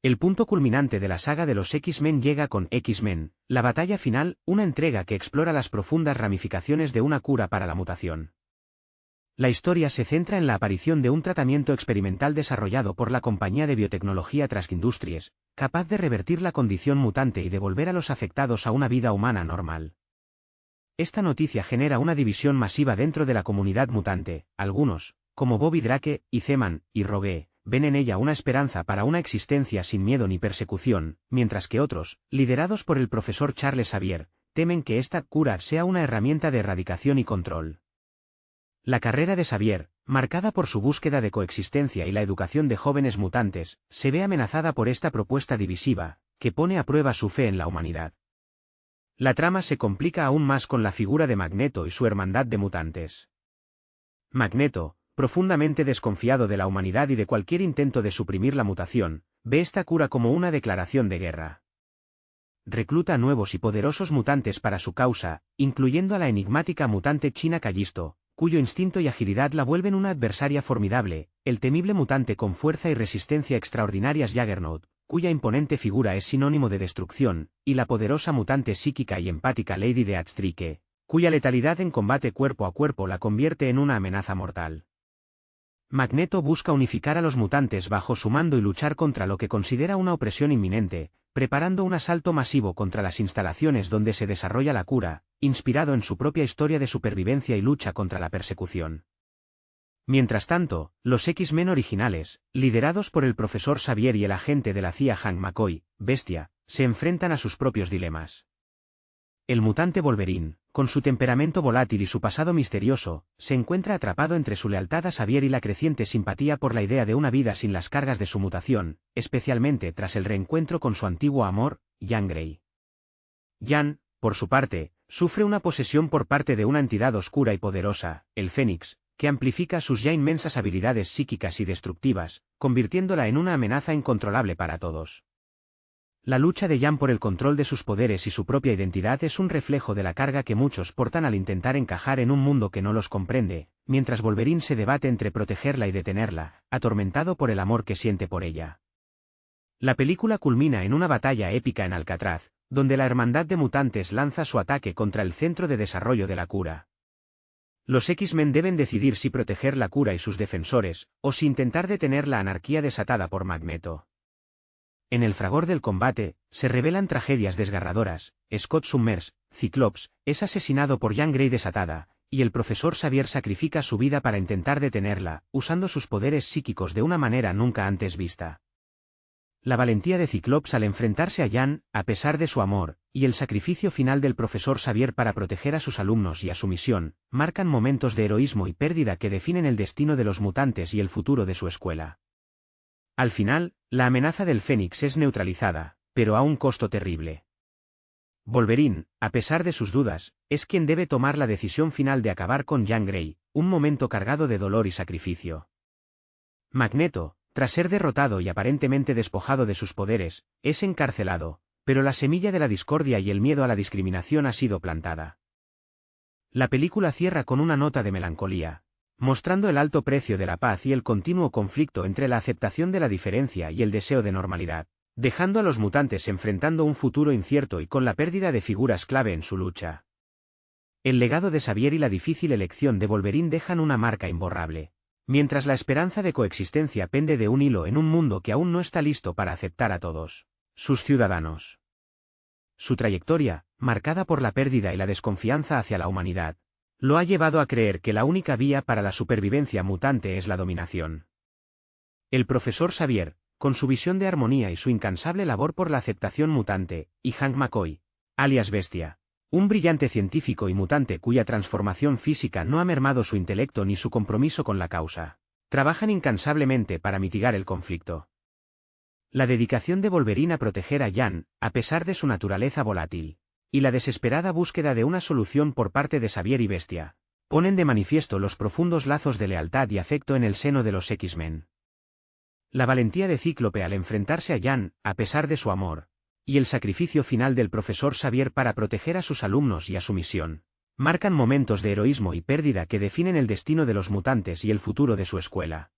El punto culminante de la saga de los X-Men llega con X-Men, la batalla final, una entrega que explora las profundas ramificaciones de una cura para la mutación. La historia se centra en la aparición de un tratamiento experimental desarrollado por la compañía de biotecnología Trask Industries, capaz de revertir la condición mutante y devolver a los afectados a una vida humana normal. Esta noticia genera una división masiva dentro de la comunidad mutante. Algunos, como Bobby Drake, y Zeman, y Rogue, ven en ella una esperanza para una existencia sin miedo ni persecución, mientras que otros, liderados por el profesor Charles Xavier, temen que esta cura sea una herramienta de erradicación y control. La carrera de Xavier, marcada por su búsqueda de coexistencia y la educación de jóvenes mutantes, se ve amenazada por esta propuesta divisiva, que pone a prueba su fe en la humanidad. La trama se complica aún más con la figura de Magneto y su hermandad de mutantes. Magneto, profundamente desconfiado de la humanidad y de cualquier intento de suprimir la mutación, ve esta cura como una declaración de guerra. Recluta nuevos y poderosos mutantes para su causa, incluyendo a la enigmática mutante China Callisto, cuyo instinto y agilidad la vuelven una adversaria formidable, el temible mutante con fuerza y resistencia extraordinarias Juggernaut, cuya imponente figura es sinónimo de destrucción, y la poderosa mutante psíquica y empática Lady Deathstrike, cuya letalidad en combate cuerpo a cuerpo la convierte en una amenaza mortal. Magneto busca unificar a los mutantes bajo su mando y luchar contra lo que considera una opresión inminente, preparando un asalto masivo contra las instalaciones donde se desarrolla la cura, inspirado en su propia historia de supervivencia y lucha contra la persecución. Mientras tanto, los X-Men originales, liderados por el profesor Xavier y el agente de la CIA Hank McCoy, Bestia, se enfrentan a sus propios dilemas. El mutante Wolverine, con su temperamento volátil y su pasado misterioso, se encuentra atrapado entre su lealtad a Xavier y la creciente simpatía por la idea de una vida sin las cargas de su mutación, especialmente tras el reencuentro con su antiguo amor, Jean Grey. Jean, por su parte, sufre una posesión por parte de una entidad oscura y poderosa, el Fénix, que amplifica sus ya inmensas habilidades psíquicas y destructivas, convirtiéndola en una amenaza incontrolable para todos. La lucha de Jean por el control de sus poderes y su propia identidad es un reflejo de la carga que muchos portan al intentar encajar en un mundo que no los comprende, mientras Wolverine se debate entre protegerla y detenerla, atormentado por el amor que siente por ella. La película culmina en una batalla épica en Alcatraz, donde la Hermandad de Mutantes lanza su ataque contra el centro de desarrollo de la cura. Los X-Men deben decidir si proteger la cura y sus defensores, o si intentar detener la anarquía desatada por Magneto. En el fragor del combate, se revelan tragedias desgarradoras. Scott Summers, Cyclops, es asesinado por Jean Grey desatada, y el profesor Xavier sacrifica su vida para intentar detenerla, usando sus poderes psíquicos de una manera nunca antes vista. La valentía de Cyclops al enfrentarse a Jean, a pesar de su amor, y el sacrificio final del profesor Xavier para proteger a sus alumnos y a su misión, marcan momentos de heroísmo y pérdida que definen el destino de los mutantes y el futuro de su escuela. Al final, la amenaza del Fénix es neutralizada, pero a un costo terrible. Wolverine, a pesar de sus dudas, es quien debe tomar la decisión final de acabar con Jean Grey, un momento cargado de dolor y sacrificio. Magneto, tras ser derrotado y aparentemente despojado de sus poderes, es encarcelado, pero la semilla de la discordia y el miedo a la discriminación ha sido plantada. La película cierra con una nota de melancolía, mostrando el alto precio de la paz y el continuo conflicto entre la aceptación de la diferencia y el deseo de normalidad, dejando a los mutantes enfrentando un futuro incierto y con la pérdida de figuras clave en su lucha. El legado de Xavier y la difícil elección de Wolverine dejan una marca imborrable, mientras la esperanza de coexistencia pende de un hilo en un mundo que aún no está listo para aceptar a todos sus ciudadanos. Su trayectoria, marcada por la pérdida y la desconfianza hacia la humanidad, lo ha llevado a creer que la única vía para la supervivencia mutante es la dominación. El profesor Xavier, con su visión de armonía y su incansable labor por la aceptación mutante, y Hank McCoy, alias Bestia, un brillante científico y mutante cuya transformación física no ha mermado su intelecto ni su compromiso con la causa, trabajan incansablemente para mitigar el conflicto. La dedicación de Wolverine a proteger a Jan, a pesar de su naturaleza volátil, y la desesperada búsqueda de una solución por parte de Xavier y Bestia, ponen de manifiesto los profundos lazos de lealtad y afecto en el seno de los X-Men. La valentía de Cíclope al enfrentarse a Jan, a pesar de su amor, y el sacrificio final del profesor Xavier para proteger a sus alumnos y a su misión, marcan momentos de heroísmo y pérdida que definen el destino de los mutantes y el futuro de su escuela.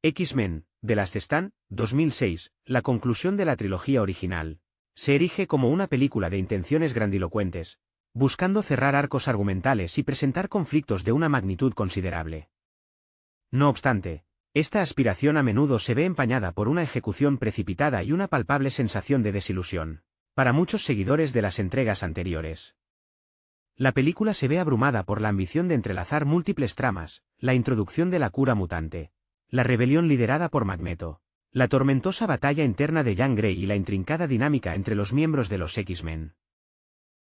X-Men, The Last Stand, 2006, la conclusión de la trilogía original, se erige como una película de intenciones grandilocuentes, buscando cerrar arcos argumentales y presentar conflictos de una magnitud considerable. No obstante, esta aspiración a menudo se ve empañada por una ejecución precipitada y una palpable sensación de desilusión, para muchos seguidores de las entregas anteriores. La película se ve abrumada por la ambición de entrelazar múltiples tramas, la introducción de la cura mutante, la rebelión liderada por Magneto, la tormentosa batalla interna de Jean Grey y la intrincada dinámica entre los miembros de los X-Men.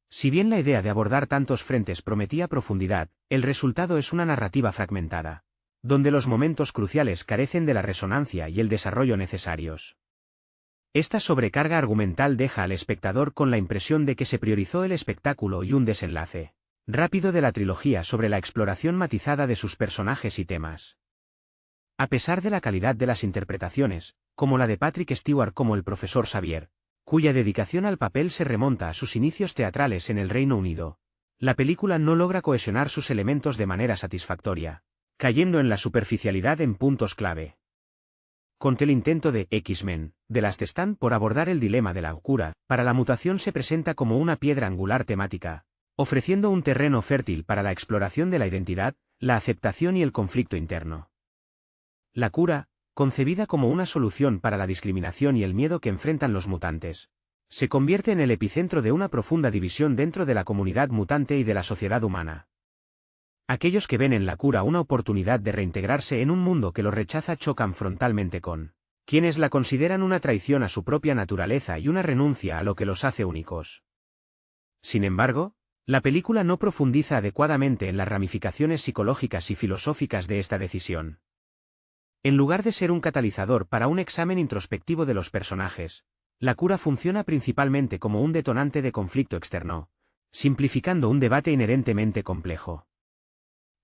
Si bien la idea de abordar tantos frentes prometía profundidad, el resultado es una narrativa fragmentada, donde los momentos cruciales carecen de la resonancia y el desarrollo necesarios. Esta sobrecarga argumental deja al espectador con la impresión de que se priorizó el espectáculo y un desenlace rápido de la trilogía sobre la exploración matizada de sus personajes y temas. A pesar de la calidad de las interpretaciones, como la de Patrick Stewart como el profesor Xavier, cuya dedicación al papel se remonta a sus inicios teatrales en el Reino Unido, la película no logra cohesionar sus elementos de manera satisfactoria, cayendo en la superficialidad en puntos clave. Contra el intento de X-Men, The Last Stand por abordar el dilema de la cura, para la mutación se presenta como una piedra angular temática, ofreciendo un terreno fértil para la exploración de la identidad, la aceptación y el conflicto interno. La cura, concebida como una solución para la discriminación y el miedo que enfrentan los mutantes, se convierte en el epicentro de una profunda división dentro de la comunidad mutante y de la sociedad humana. Aquellos que ven en la cura una oportunidad de reintegrarse en un mundo que los rechaza chocan frontalmente con quienes la consideran una traición a su propia naturaleza y una renuncia a lo que los hace únicos. Sin embargo, la película no profundiza adecuadamente en las ramificaciones psicológicas y filosóficas de esta decisión. En lugar de ser un catalizador para un examen introspectivo de los personajes, la cura funciona principalmente como un detonante de conflicto externo, simplificando un debate inherentemente complejo.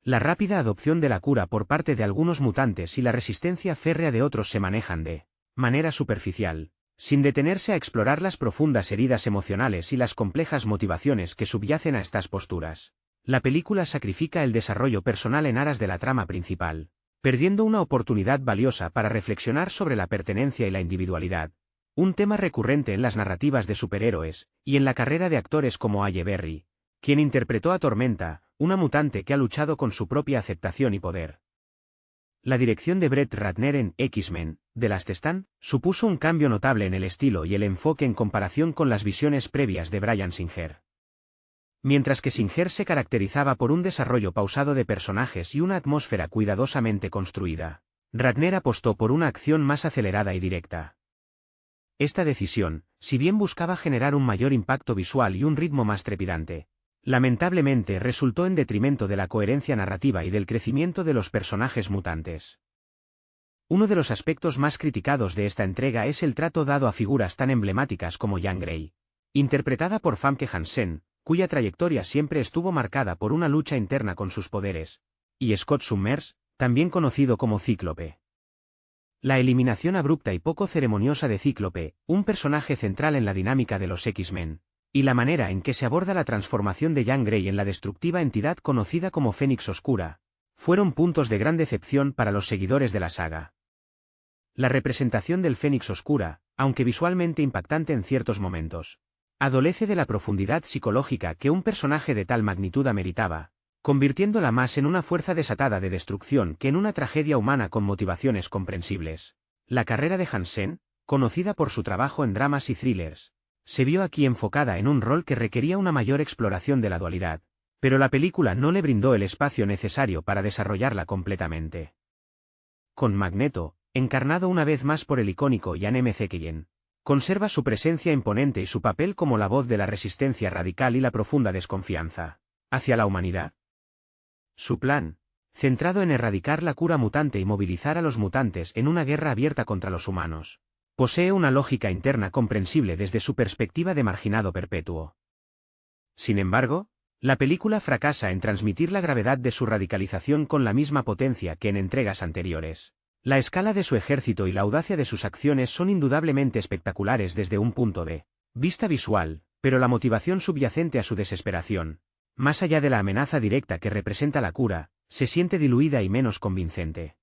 La rápida adopción de la cura por parte de algunos mutantes y la resistencia férrea de otros se manejan de manera superficial, sin detenerse a explorar las profundas heridas emocionales y las complejas motivaciones que subyacen a estas posturas. La película sacrifica el desarrollo personal en aras de la trama principal, perdiendo una oportunidad valiosa para reflexionar sobre la pertenencia y la individualidad, un tema recurrente en las narrativas de superhéroes, y en la carrera de actores como Halle Berry, quien interpretó a Tormenta, una mutante que ha luchado con su propia aceptación y poder. La dirección de Brett Ratner en X-Men, The Last Stand, supuso un cambio notable en el estilo y el enfoque en comparación con las visiones previas de Bryan Singer. Mientras que Singer se caracterizaba por un desarrollo pausado de personajes y una atmósfera cuidadosamente construida, Ratner apostó por una acción más acelerada y directa. Esta decisión, si bien buscaba generar un mayor impacto visual y un ritmo más trepidante, lamentablemente resultó en detrimento de la coherencia narrativa y del crecimiento de los personajes mutantes. Uno de los aspectos más criticados de esta entrega es el trato dado a figuras tan emblemáticas como Jean Grey, interpretada por Famke Janssen, cuya trayectoria siempre estuvo marcada por una lucha interna con sus poderes, y Scott Summers, también conocido como Cíclope. La eliminación abrupta y poco ceremoniosa de Cíclope, un personaje central en la dinámica de los X-Men, y la manera en que se aborda la transformación de Jean Grey en la destructiva entidad conocida como Fénix Oscura, fueron puntos de gran decepción para los seguidores de la saga. La representación del Fénix Oscura, aunque visualmente impactante en ciertos momentos, adolece de la profundidad psicológica que un personaje de tal magnitud ameritaba, convirtiéndola más en una fuerza desatada de destrucción que en una tragedia humana con motivaciones comprensibles. La carrera de Hansen, conocida por su trabajo en dramas y thrillers, se vio aquí enfocada en un rol que requería una mayor exploración de la dualidad, pero la película no le brindó el espacio necesario para desarrollarla completamente. Con Magneto, encarnado una vez más por el icónico Ian McKellen, conserva su presencia imponente y su papel como la voz de la resistencia radical y la profunda desconfianza hacia la humanidad. Su plan, centrado en erradicar la cura mutante y movilizar a los mutantes en una guerra abierta contra los humanos, posee una lógica interna comprensible desde su perspectiva de marginado perpetuo. Sin embargo, la película fracasa en transmitir la gravedad de su radicalización con la misma potencia que en entregas anteriores. La escala de su ejército y la audacia de sus acciones son indudablemente espectaculares desde un punto de vista visual, pero la motivación subyacente a su desesperación, más allá de la amenaza directa que representa la cura, se siente diluida y menos convincente.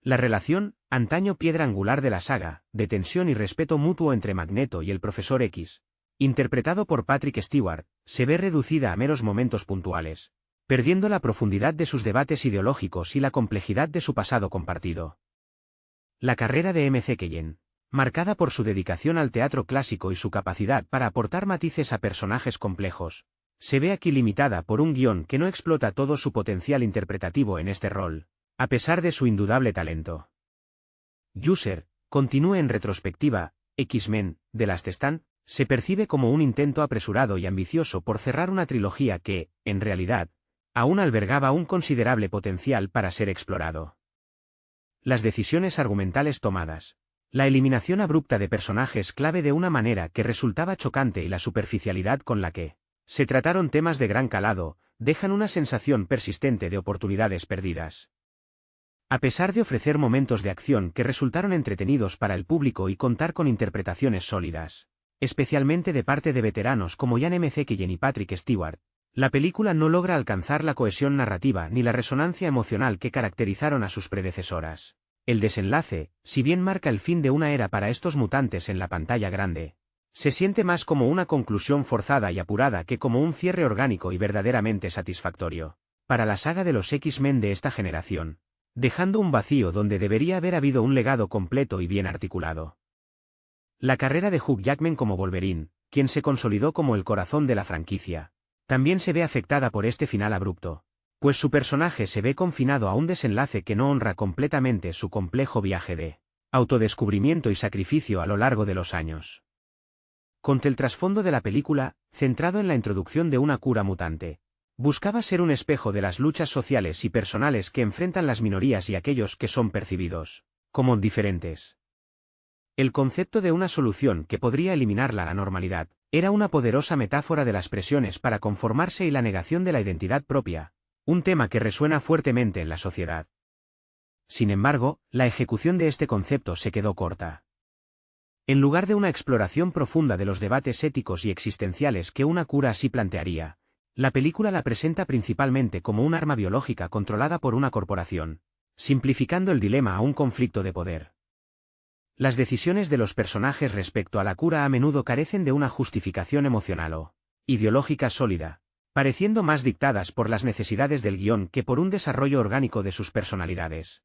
La relación, antaño piedra angular de la saga, de tensión y respeto mutuo entre Magneto y el Profesor X, interpretado por Patrick Stewart, se ve reducida a meros momentos puntuales, perdiendo la profundidad de sus debates ideológicos y la complejidad de su pasado compartido. La carrera de McKellen, marcada por su dedicación al teatro clásico y su capacidad para aportar matices a personajes complejos, se ve aquí limitada por un guión que no explota todo su potencial interpretativo en este rol, a pesar de su indudable talento. User, continúe en retrospectiva, X-Men, The Last Stand, se percibe como un intento apresurado y ambicioso por cerrar una trilogía que, en realidad, aún albergaba un considerable potencial para ser explorado. Las decisiones argumentales tomadas, la eliminación abrupta de personajes clave de una manera que resultaba chocante y la superficialidad con la que se trataron temas de gran calado, dejan una sensación persistente de oportunidades perdidas. A pesar de ofrecer momentos de acción que resultaron entretenidos para el público y contar con interpretaciones sólidas, especialmente de parte de veteranos como Ian McKellen y Patrick Stewart, la película no logra alcanzar la cohesión narrativa ni la resonancia emocional que caracterizaron a sus predecesoras. El desenlace, si bien marca el fin de una era para estos mutantes en la pantalla grande, se siente más como una conclusión forzada y apurada que como un cierre orgánico y verdaderamente satisfactorio para la saga de los X-Men de esta generación, dejando un vacío donde debería haber habido un legado completo y bien articulado. La carrera de Hugh Jackman como Wolverine, quien se consolidó como el corazón de la franquicia, también se ve afectada por este final abrupto, pues su personaje se ve confinado a un desenlace que no honra completamente su complejo viaje de autodescubrimiento y sacrificio a lo largo de los años. Contra el trasfondo de la película, centrado en la introducción de una cura mutante, buscaba ser un espejo de las luchas sociales y personales que enfrentan las minorías y aquellos que son percibidos como diferentes. El concepto de una solución que podría eliminar la anormalidad era una poderosa metáfora de las presiones para conformarse y la negación de la identidad propia, un tema que resuena fuertemente en la sociedad. Sin embargo, la ejecución de este concepto se quedó corta. En lugar de una exploración profunda de los debates éticos y existenciales que una cura así plantearía, la película la presenta principalmente como un arma biológica controlada por una corporación, simplificando el dilema a un conflicto de poder. Las decisiones de los personajes respecto a la cura a menudo carecen de una justificación emocional o ideológica sólida, pareciendo más dictadas por las necesidades del guión que por un desarrollo orgánico de sus personalidades.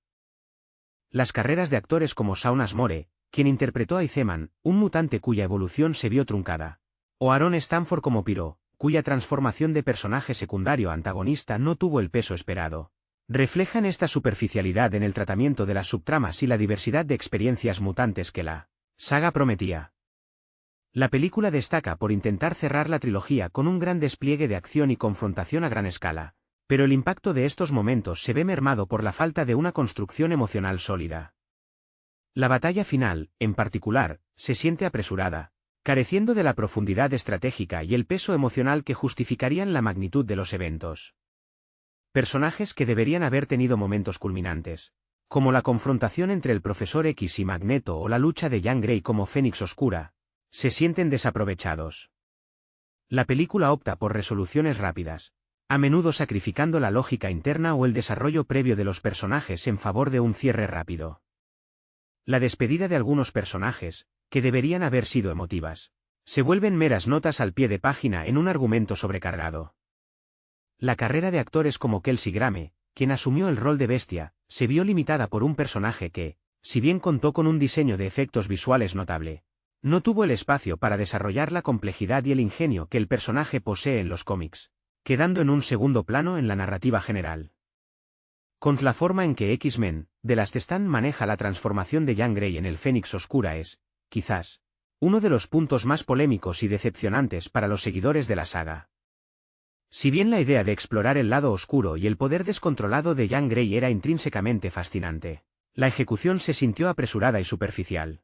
Las carreras de actores como Shaun Ashmore, quien interpretó a Iceman, un mutante cuya evolución se vio truncada, o Aaron Stanford como Pyro, cuya transformación de personaje secundario a antagonista no tuvo el peso esperado, reflejan esta superficialidad en el tratamiento de las subtramas y la diversidad de experiencias mutantes que la saga prometía. La película destaca por intentar cerrar la trilogía con un gran despliegue de acción y confrontación a gran escala, pero el impacto de estos momentos se ve mermado por la falta de una construcción emocional sólida. La batalla final, en particular, se siente apresurada, careciendo de la profundidad estratégica y el peso emocional que justificarían la magnitud de los eventos. Personajes que deberían haber tenido momentos culminantes, como la confrontación entre el Profesor X y Magneto o la lucha de Jean Grey como Fénix Oscura, se sienten desaprovechados. La película opta por resoluciones rápidas, a menudo sacrificando la lógica interna o el desarrollo previo de los personajes en favor de un cierre rápido. La despedida de algunos personajes, que deberían haber sido emotivas, se vuelven meras notas al pie de página en un argumento sobrecargado. La carrera de actores como Kelsey Grammer, quien asumió el rol de Bestia, se vio limitada por un personaje que, si bien contó con un diseño de efectos visuales notable, no tuvo el espacio para desarrollar la complejidad y el ingenio que el personaje posee en los cómics, quedando en un segundo plano en la narrativa general. Con la forma en que X-Men, The Last Stand maneja la transformación de Jean Grey en el Fénix Oscura es, quizás, uno de los puntos más polémicos y decepcionantes para los seguidores de la saga. Si bien la idea de explorar el lado oscuro y el poder descontrolado de Jean Grey era intrínsecamente fascinante, la ejecución se sintió apresurada y superficial.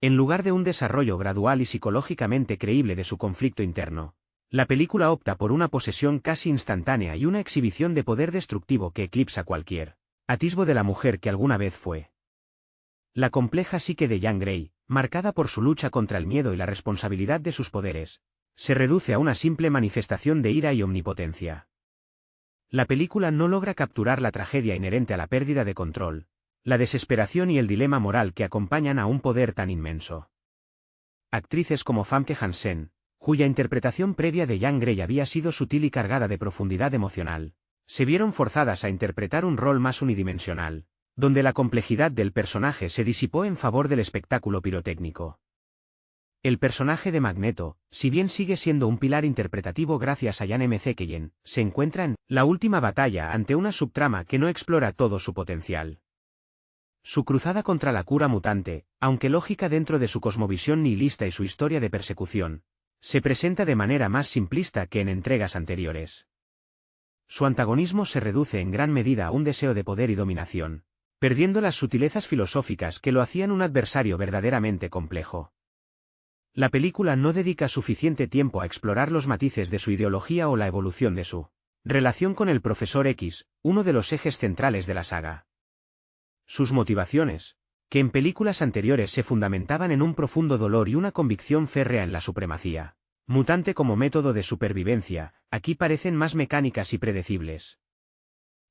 En lugar de un desarrollo gradual y psicológicamente creíble de su conflicto interno, la película opta por una posesión casi instantánea y una exhibición de poder destructivo que eclipsa cualquier atisbo de la mujer que alguna vez fue. La compleja psique de Jean Grey, marcada por su lucha contra el miedo y la responsabilidad de sus poderes, se reduce a una simple manifestación de ira y omnipotencia. La película no logra capturar la tragedia inherente a la pérdida de control, la desesperación y el dilema moral que acompañan a un poder tan inmenso. Actrices como Famke Janssen, cuya interpretación previa de Jean Grey había sido sutil y cargada de profundidad emocional, se vieron forzadas a interpretar un rol más unidimensional, donde la complejidad del personaje se disipó en favor del espectáculo pirotécnico. El personaje de Magneto, si bien sigue siendo un pilar interpretativo gracias a Ian McKellen, se encuentra en la última batalla ante una subtrama que no explora todo su potencial. Su cruzada contra la cura mutante, aunque lógica dentro de su cosmovisión nihilista y su historia de persecución, se presenta de manera más simplista que en entregas anteriores. Su antagonismo se reduce en gran medida a un deseo de poder y dominación, perdiendo las sutilezas filosóficas que lo hacían un adversario verdaderamente complejo. La película no dedica suficiente tiempo a explorar los matices de su ideología o la evolución de su relación con el Profesor X, uno de los ejes centrales de la saga. Sus motivaciones, que en películas anteriores se fundamentaban en un profundo dolor y una convicción férrea en la supremacía mutante como método de supervivencia, aquí parecen más mecánicas y predecibles.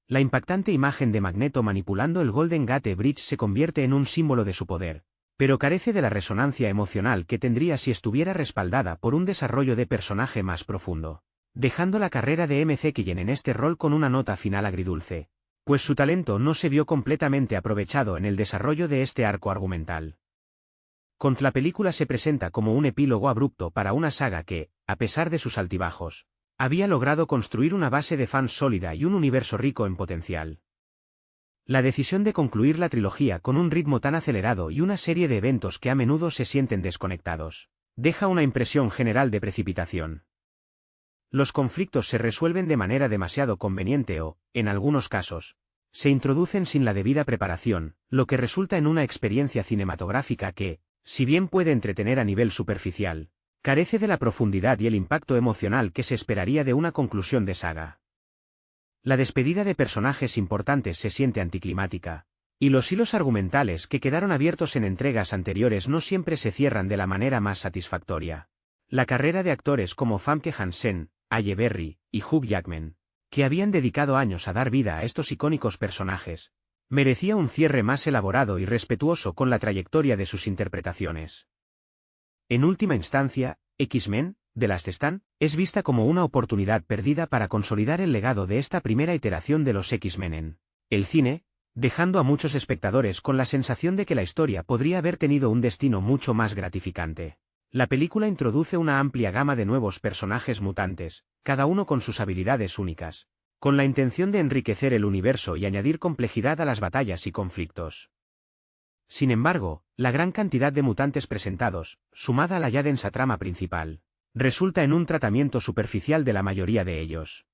La impactante imagen de Magneto manipulando el Golden Gate Bridge se convierte en un símbolo de su poder, pero carece de la resonancia emocional que tendría si estuviera respaldada por un desarrollo de personaje más profundo, dejando la carrera de McKellen en este rol con una nota final agridulce, pues su talento no se vio completamente aprovechado en el desarrollo de este arco argumental. La película se presenta como un epílogo abrupto para una saga que, a pesar de sus altibajos, había logrado construir una base de fans sólida y un universo rico en potencial. La decisión de concluir la trilogía con un ritmo tan acelerado y una serie de eventos que a menudo se sienten desconectados, deja una impresión general de precipitación. Los conflictos se resuelven de manera demasiado conveniente o, en algunos casos, se introducen sin la debida preparación, lo que resulta en una experiencia cinematográfica que, si bien puede entretener a nivel superficial, carece de la profundidad y el impacto emocional que se esperaría de una conclusión de saga. La despedida de personajes importantes se siente anticlimática, y los hilos argumentales que quedaron abiertos en entregas anteriores no siempre se cierran de la manera más satisfactoria. La carrera de actores como Famke Janssen, Halle Berry y Hugh Jackman, que habían dedicado años a dar vida a estos icónicos personajes, merecía un cierre más elaborado y respetuoso con la trayectoria de sus interpretaciones. En última instancia, X-Men, The Last Stand, es vista como una oportunidad perdida para consolidar el legado de esta primera iteración de los X-Men en el cine, dejando a muchos espectadores con la sensación de que la historia podría haber tenido un destino mucho más gratificante. La película introduce una amplia gama de nuevos personajes mutantes, cada uno con sus habilidades únicas, con la intención de enriquecer el universo y añadir complejidad a las batallas y conflictos. Sin embargo, la gran cantidad de mutantes presentados, sumada a la ya densa trama principal, resulta en un tratamiento superficial de la mayoría de ellos.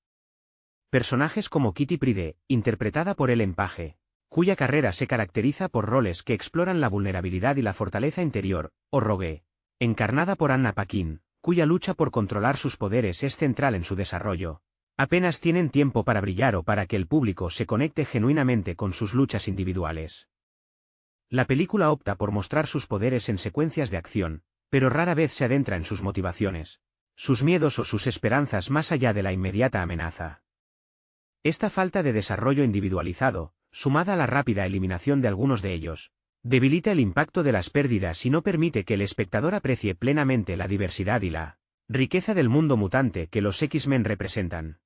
Personajes como Kitty Pryde, interpretada por Ellen Page, cuya carrera se caracteriza por roles que exploran la vulnerabilidad y la fortaleza interior, o Rogue, encarnada por Anna Paquin, cuya lucha por controlar sus poderes es central en su desarrollo, Apenas tienen tiempo para brillar o para que el público se conecte genuinamente con sus luchas individuales. La película opta por mostrar sus poderes en secuencias de acción, pero rara vez se adentra en sus motivaciones, sus miedos o sus esperanzas más allá de la inmediata amenaza. Esta falta de desarrollo individualizado, sumada a la rápida eliminación de algunos de ellos, debilita el impacto de las pérdidas y no permite que el espectador aprecie plenamente la diversidad y la riqueza del mundo mutante que los X-Men representan.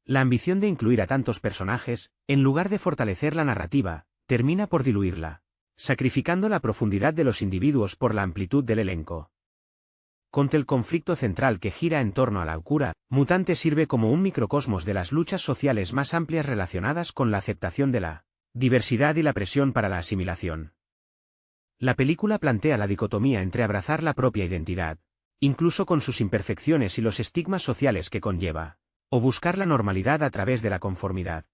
La ambición de incluir a tantos personajes, en lugar de fortalecer la narrativa, termina por diluirla, sacrificando la profundidad de los individuos por la amplitud del elenco. Contra el conflicto central que gira en torno a la cura mutante sirve como un microcosmos de las luchas sociales más amplias relacionadas con la aceptación de la diversidad y la presión para la asimilación. La película plantea la dicotomía entre abrazar la propia identidad, incluso con sus imperfecciones y los estigmas sociales que conlleva, o buscar la normalidad a través de la conformidad.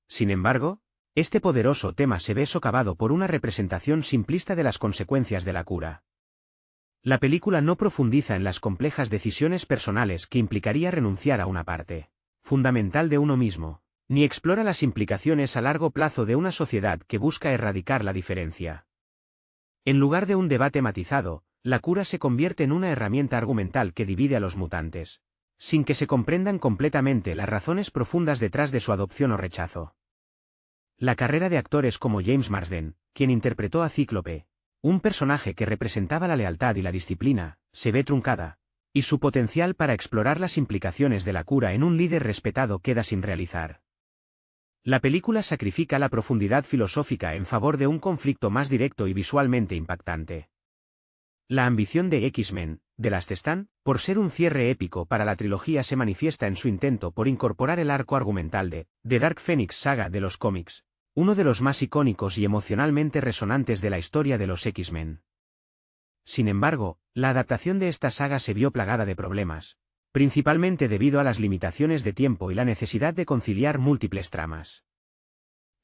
Sin embargo, este poderoso tema se ve socavado por una representación simplista de las consecuencias de la cura. La película no profundiza en las complejas decisiones personales que implicaría renunciar a una parte fundamental de uno mismo, ni explora las implicaciones a largo plazo de una sociedad que busca erradicar la diferencia. En lugar de un debate matizado, la cura se convierte en una herramienta argumental que divide a los mutantes, sin que se comprendan completamente las razones profundas detrás de su adopción o rechazo. La carrera de actores como James Marsden, quien interpretó a Cíclope, un personaje que representaba la lealtad y la disciplina, se ve truncada, y su potencial para explorar las implicaciones de la cura en un líder respetado queda sin realizar. La película sacrifica la profundidad filosófica en favor de un conflicto más directo y visualmente impactante. La ambición de X-Men, The Last Stand, por ser un cierre épico para la trilogía se manifiesta en su intento por incorporar el arco argumental de The Dark Phoenix Saga de los cómics, uno de los más icónicos y emocionalmente resonantes de la historia de los X-Men. Sin embargo, la adaptación de esta saga se vio plagada de problemas, principalmente debido a las limitaciones de tiempo y la necesidad de conciliar múltiples tramas.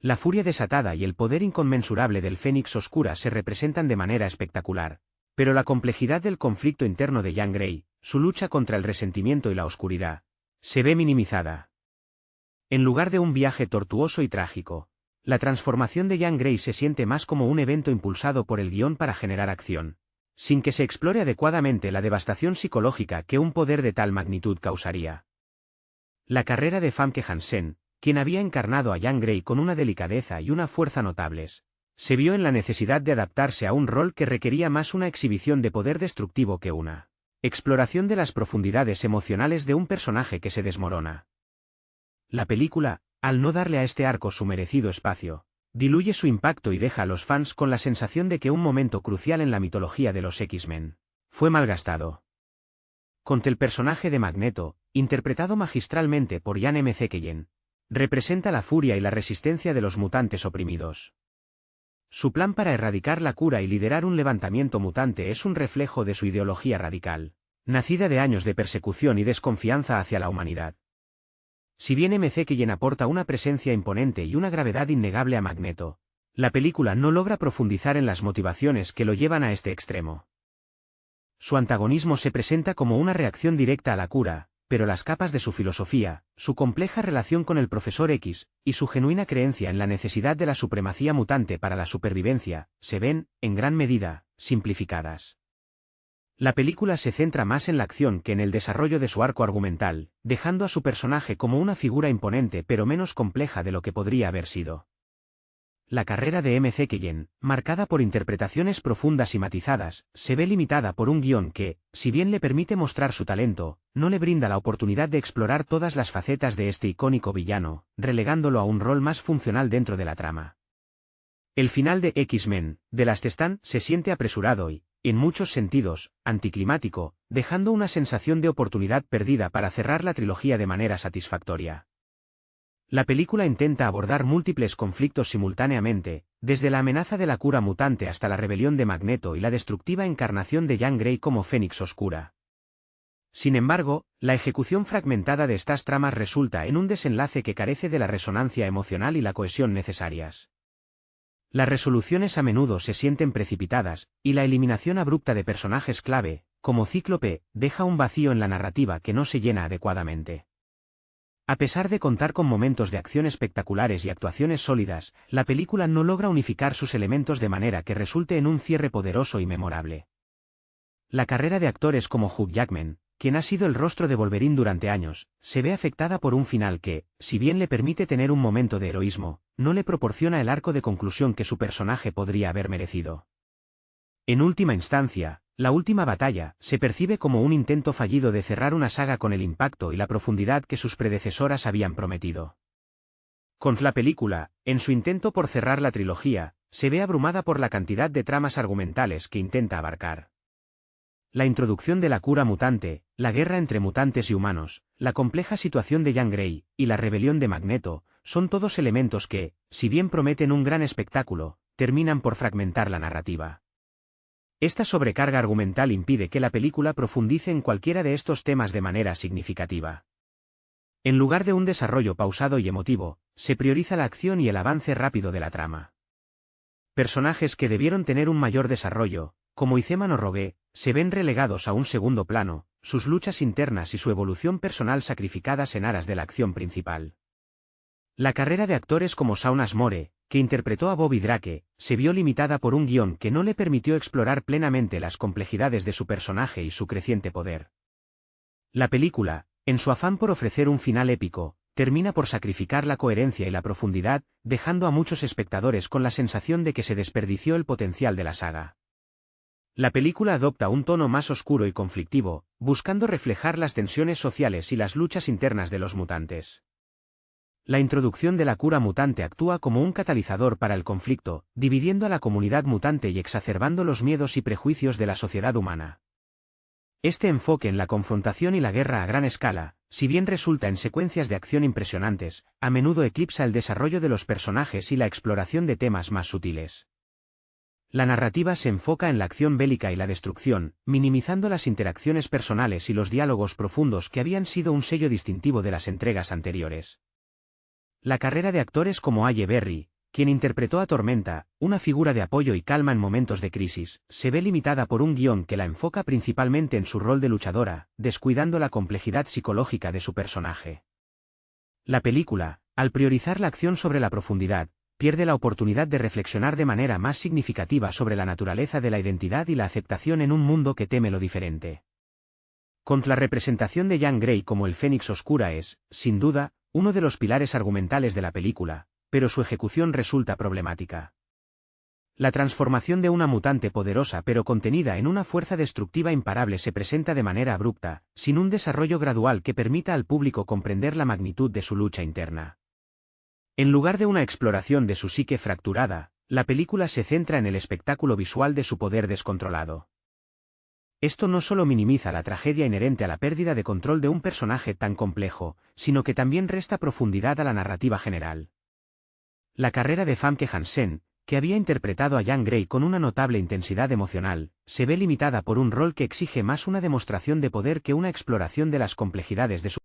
La furia desatada y el poder inconmensurable del Fénix Oscura se representan de manera espectacular, pero la complejidad del conflicto interno de Jean Grey, su lucha contra el resentimiento y la oscuridad, se ve minimizada. En lugar de un viaje tortuoso y trágico, la transformación de Jean Grey se siente más como un evento impulsado por el guión para generar acción, sin que se explore adecuadamente la devastación psicológica que un poder de tal magnitud causaría. La carrera de Famke Janssen, quien había encarnado a Jean Grey con una delicadeza y una fuerza notables, se vio en la necesidad de adaptarse a un rol que requería más una exhibición de poder destructivo que una exploración de las profundidades emocionales de un personaje que se desmorona. La película, al no darle a este arco su merecido espacio, diluye su impacto y deja a los fans con la sensación de que un momento crucial en la mitología de los X-Men fue malgastado. Contra el personaje de Magneto, interpretado magistralmente por Ian McKellen, representa la furia y la resistencia de los mutantes oprimidos. Su plan para erradicar la cura y liderar un levantamiento mutante es un reflejo de su ideología radical, nacida de años de persecución y desconfianza hacia la humanidad. Si bien McKellen aporta una presencia imponente y una gravedad innegable a Magneto, la película no logra profundizar en las motivaciones que lo llevan a este extremo. Su antagonismo se presenta como una reacción directa a la cura, pero las capas de su filosofía, su compleja relación con el Profesor X, y su genuina creencia en la necesidad de la supremacía mutante para la supervivencia, se ven, en gran medida, simplificadas. La película se centra más en la acción que en el desarrollo de su arco argumental, dejando a su personaje como una figura imponente pero menos compleja de lo que podría haber sido. La carrera de McKellen, marcada por interpretaciones profundas y matizadas, se ve limitada por un guión que, si bien le permite mostrar su talento, no le brinda la oportunidad de explorar todas las facetas de este icónico villano, relegándolo a un rol más funcional dentro de la trama. El final de X-Men, The Last Stand, se siente apresurado y, en muchos sentidos, anticlimático, dejando una sensación de oportunidad perdida para cerrar la trilogía de manera satisfactoria. La película intenta abordar múltiples conflictos simultáneamente, desde la amenaza de la cura mutante hasta la rebelión de Magneto y la destructiva encarnación de Jean Grey como Fénix Oscura. Sin embargo, la ejecución fragmentada de estas tramas resulta en un desenlace que carece de la resonancia emocional y la cohesión necesarias. Las resoluciones a menudo se sienten precipitadas, y la eliminación abrupta de personajes clave, como Cíclope, deja un vacío en la narrativa que no se llena adecuadamente. A pesar de contar con momentos de acción espectaculares y actuaciones sólidas, la película no logra unificar sus elementos de manera que resulte en un cierre poderoso y memorable. La carrera de actores como Hugh Jackman, quien ha sido el rostro de Wolverine durante años, se ve afectada por un final que, si bien le permite tener un momento de heroísmo, no le proporciona el arco de conclusión que su personaje podría haber merecido. En última instancia, la última batalla se percibe como un intento fallido de cerrar una saga con el impacto y la profundidad que sus predecesoras habían prometido. Con la película, en su intento por cerrar la trilogía, se ve abrumada por la cantidad de tramas argumentales que intenta abarcar. La introducción de la cura mutante, la guerra entre mutantes y humanos, la compleja situación de Jean Grey, y la rebelión de Magneto, son todos elementos que, si bien prometen un gran espectáculo, terminan por fragmentar la narrativa. Esta sobrecarga argumental impide que la película profundice en cualquiera de estos temas de manera significativa. En lugar de un desarrollo pausado y emotivo, se prioriza la acción y el avance rápido de la trama. Personajes que debieron tener un mayor desarrollo, como Iceman o Rogue, se ven relegados a un segundo plano, sus luchas internas y su evolución personal sacrificadas en aras de la acción principal. La carrera de actores como Shaun Ashmore, que interpretó a Bobby Drake, se vio limitada por un guión que no le permitió explorar plenamente las complejidades de su personaje y su creciente poder. La película, en su afán por ofrecer un final épico, termina por sacrificar la coherencia y la profundidad, dejando a muchos espectadores con la sensación de que se desperdició el potencial de la saga. La película adopta un tono más oscuro y conflictivo, buscando reflejar las tensiones sociales y las luchas internas de los mutantes. La introducción de la cura mutante actúa como un catalizador para el conflicto, dividiendo a la comunidad mutante y exacerbando los miedos y prejuicios de la sociedad humana. Este enfoque en la confrontación y la guerra a gran escala, si bien resulta en secuencias de acción impresionantes, a menudo eclipsa el desarrollo de los personajes y la exploración de temas más sutiles. La narrativa se enfoca en la acción bélica y la destrucción, minimizando las interacciones personales y los diálogos profundos que habían sido un sello distintivo de las entregas anteriores. La carrera de actores como Halle Berry, quien interpretó a Tormenta, una figura de apoyo y calma en momentos de crisis, se ve limitada por un guión que la enfoca principalmente en su rol de luchadora, descuidando la complejidad psicológica de su personaje. La película, al priorizar la acción sobre la profundidad, pierde la oportunidad de reflexionar de manera más significativa sobre la naturaleza de la identidad y la aceptación en un mundo que teme lo diferente. Con la representación de Jean Grey como el Fénix Oscura es, sin duda, uno de los pilares argumentales de la película, pero su ejecución resulta problemática. La transformación de una mutante poderosa pero contenida en una fuerza destructiva imparable se presenta de manera abrupta, sin un desarrollo gradual que permita al público comprender la magnitud de su lucha interna. En lugar de una exploración de su psique fracturada, la película se centra en el espectáculo visual de su poder descontrolado. Esto no solo minimiza la tragedia inherente a la pérdida de control de un personaje tan complejo, sino que también resta profundidad a la narrativa general. La carrera de Famke Janssen, que había interpretado a Jean Grey con una notable intensidad emocional, se ve limitada por un rol que exige más una demostración de poder que una exploración de las complejidades de su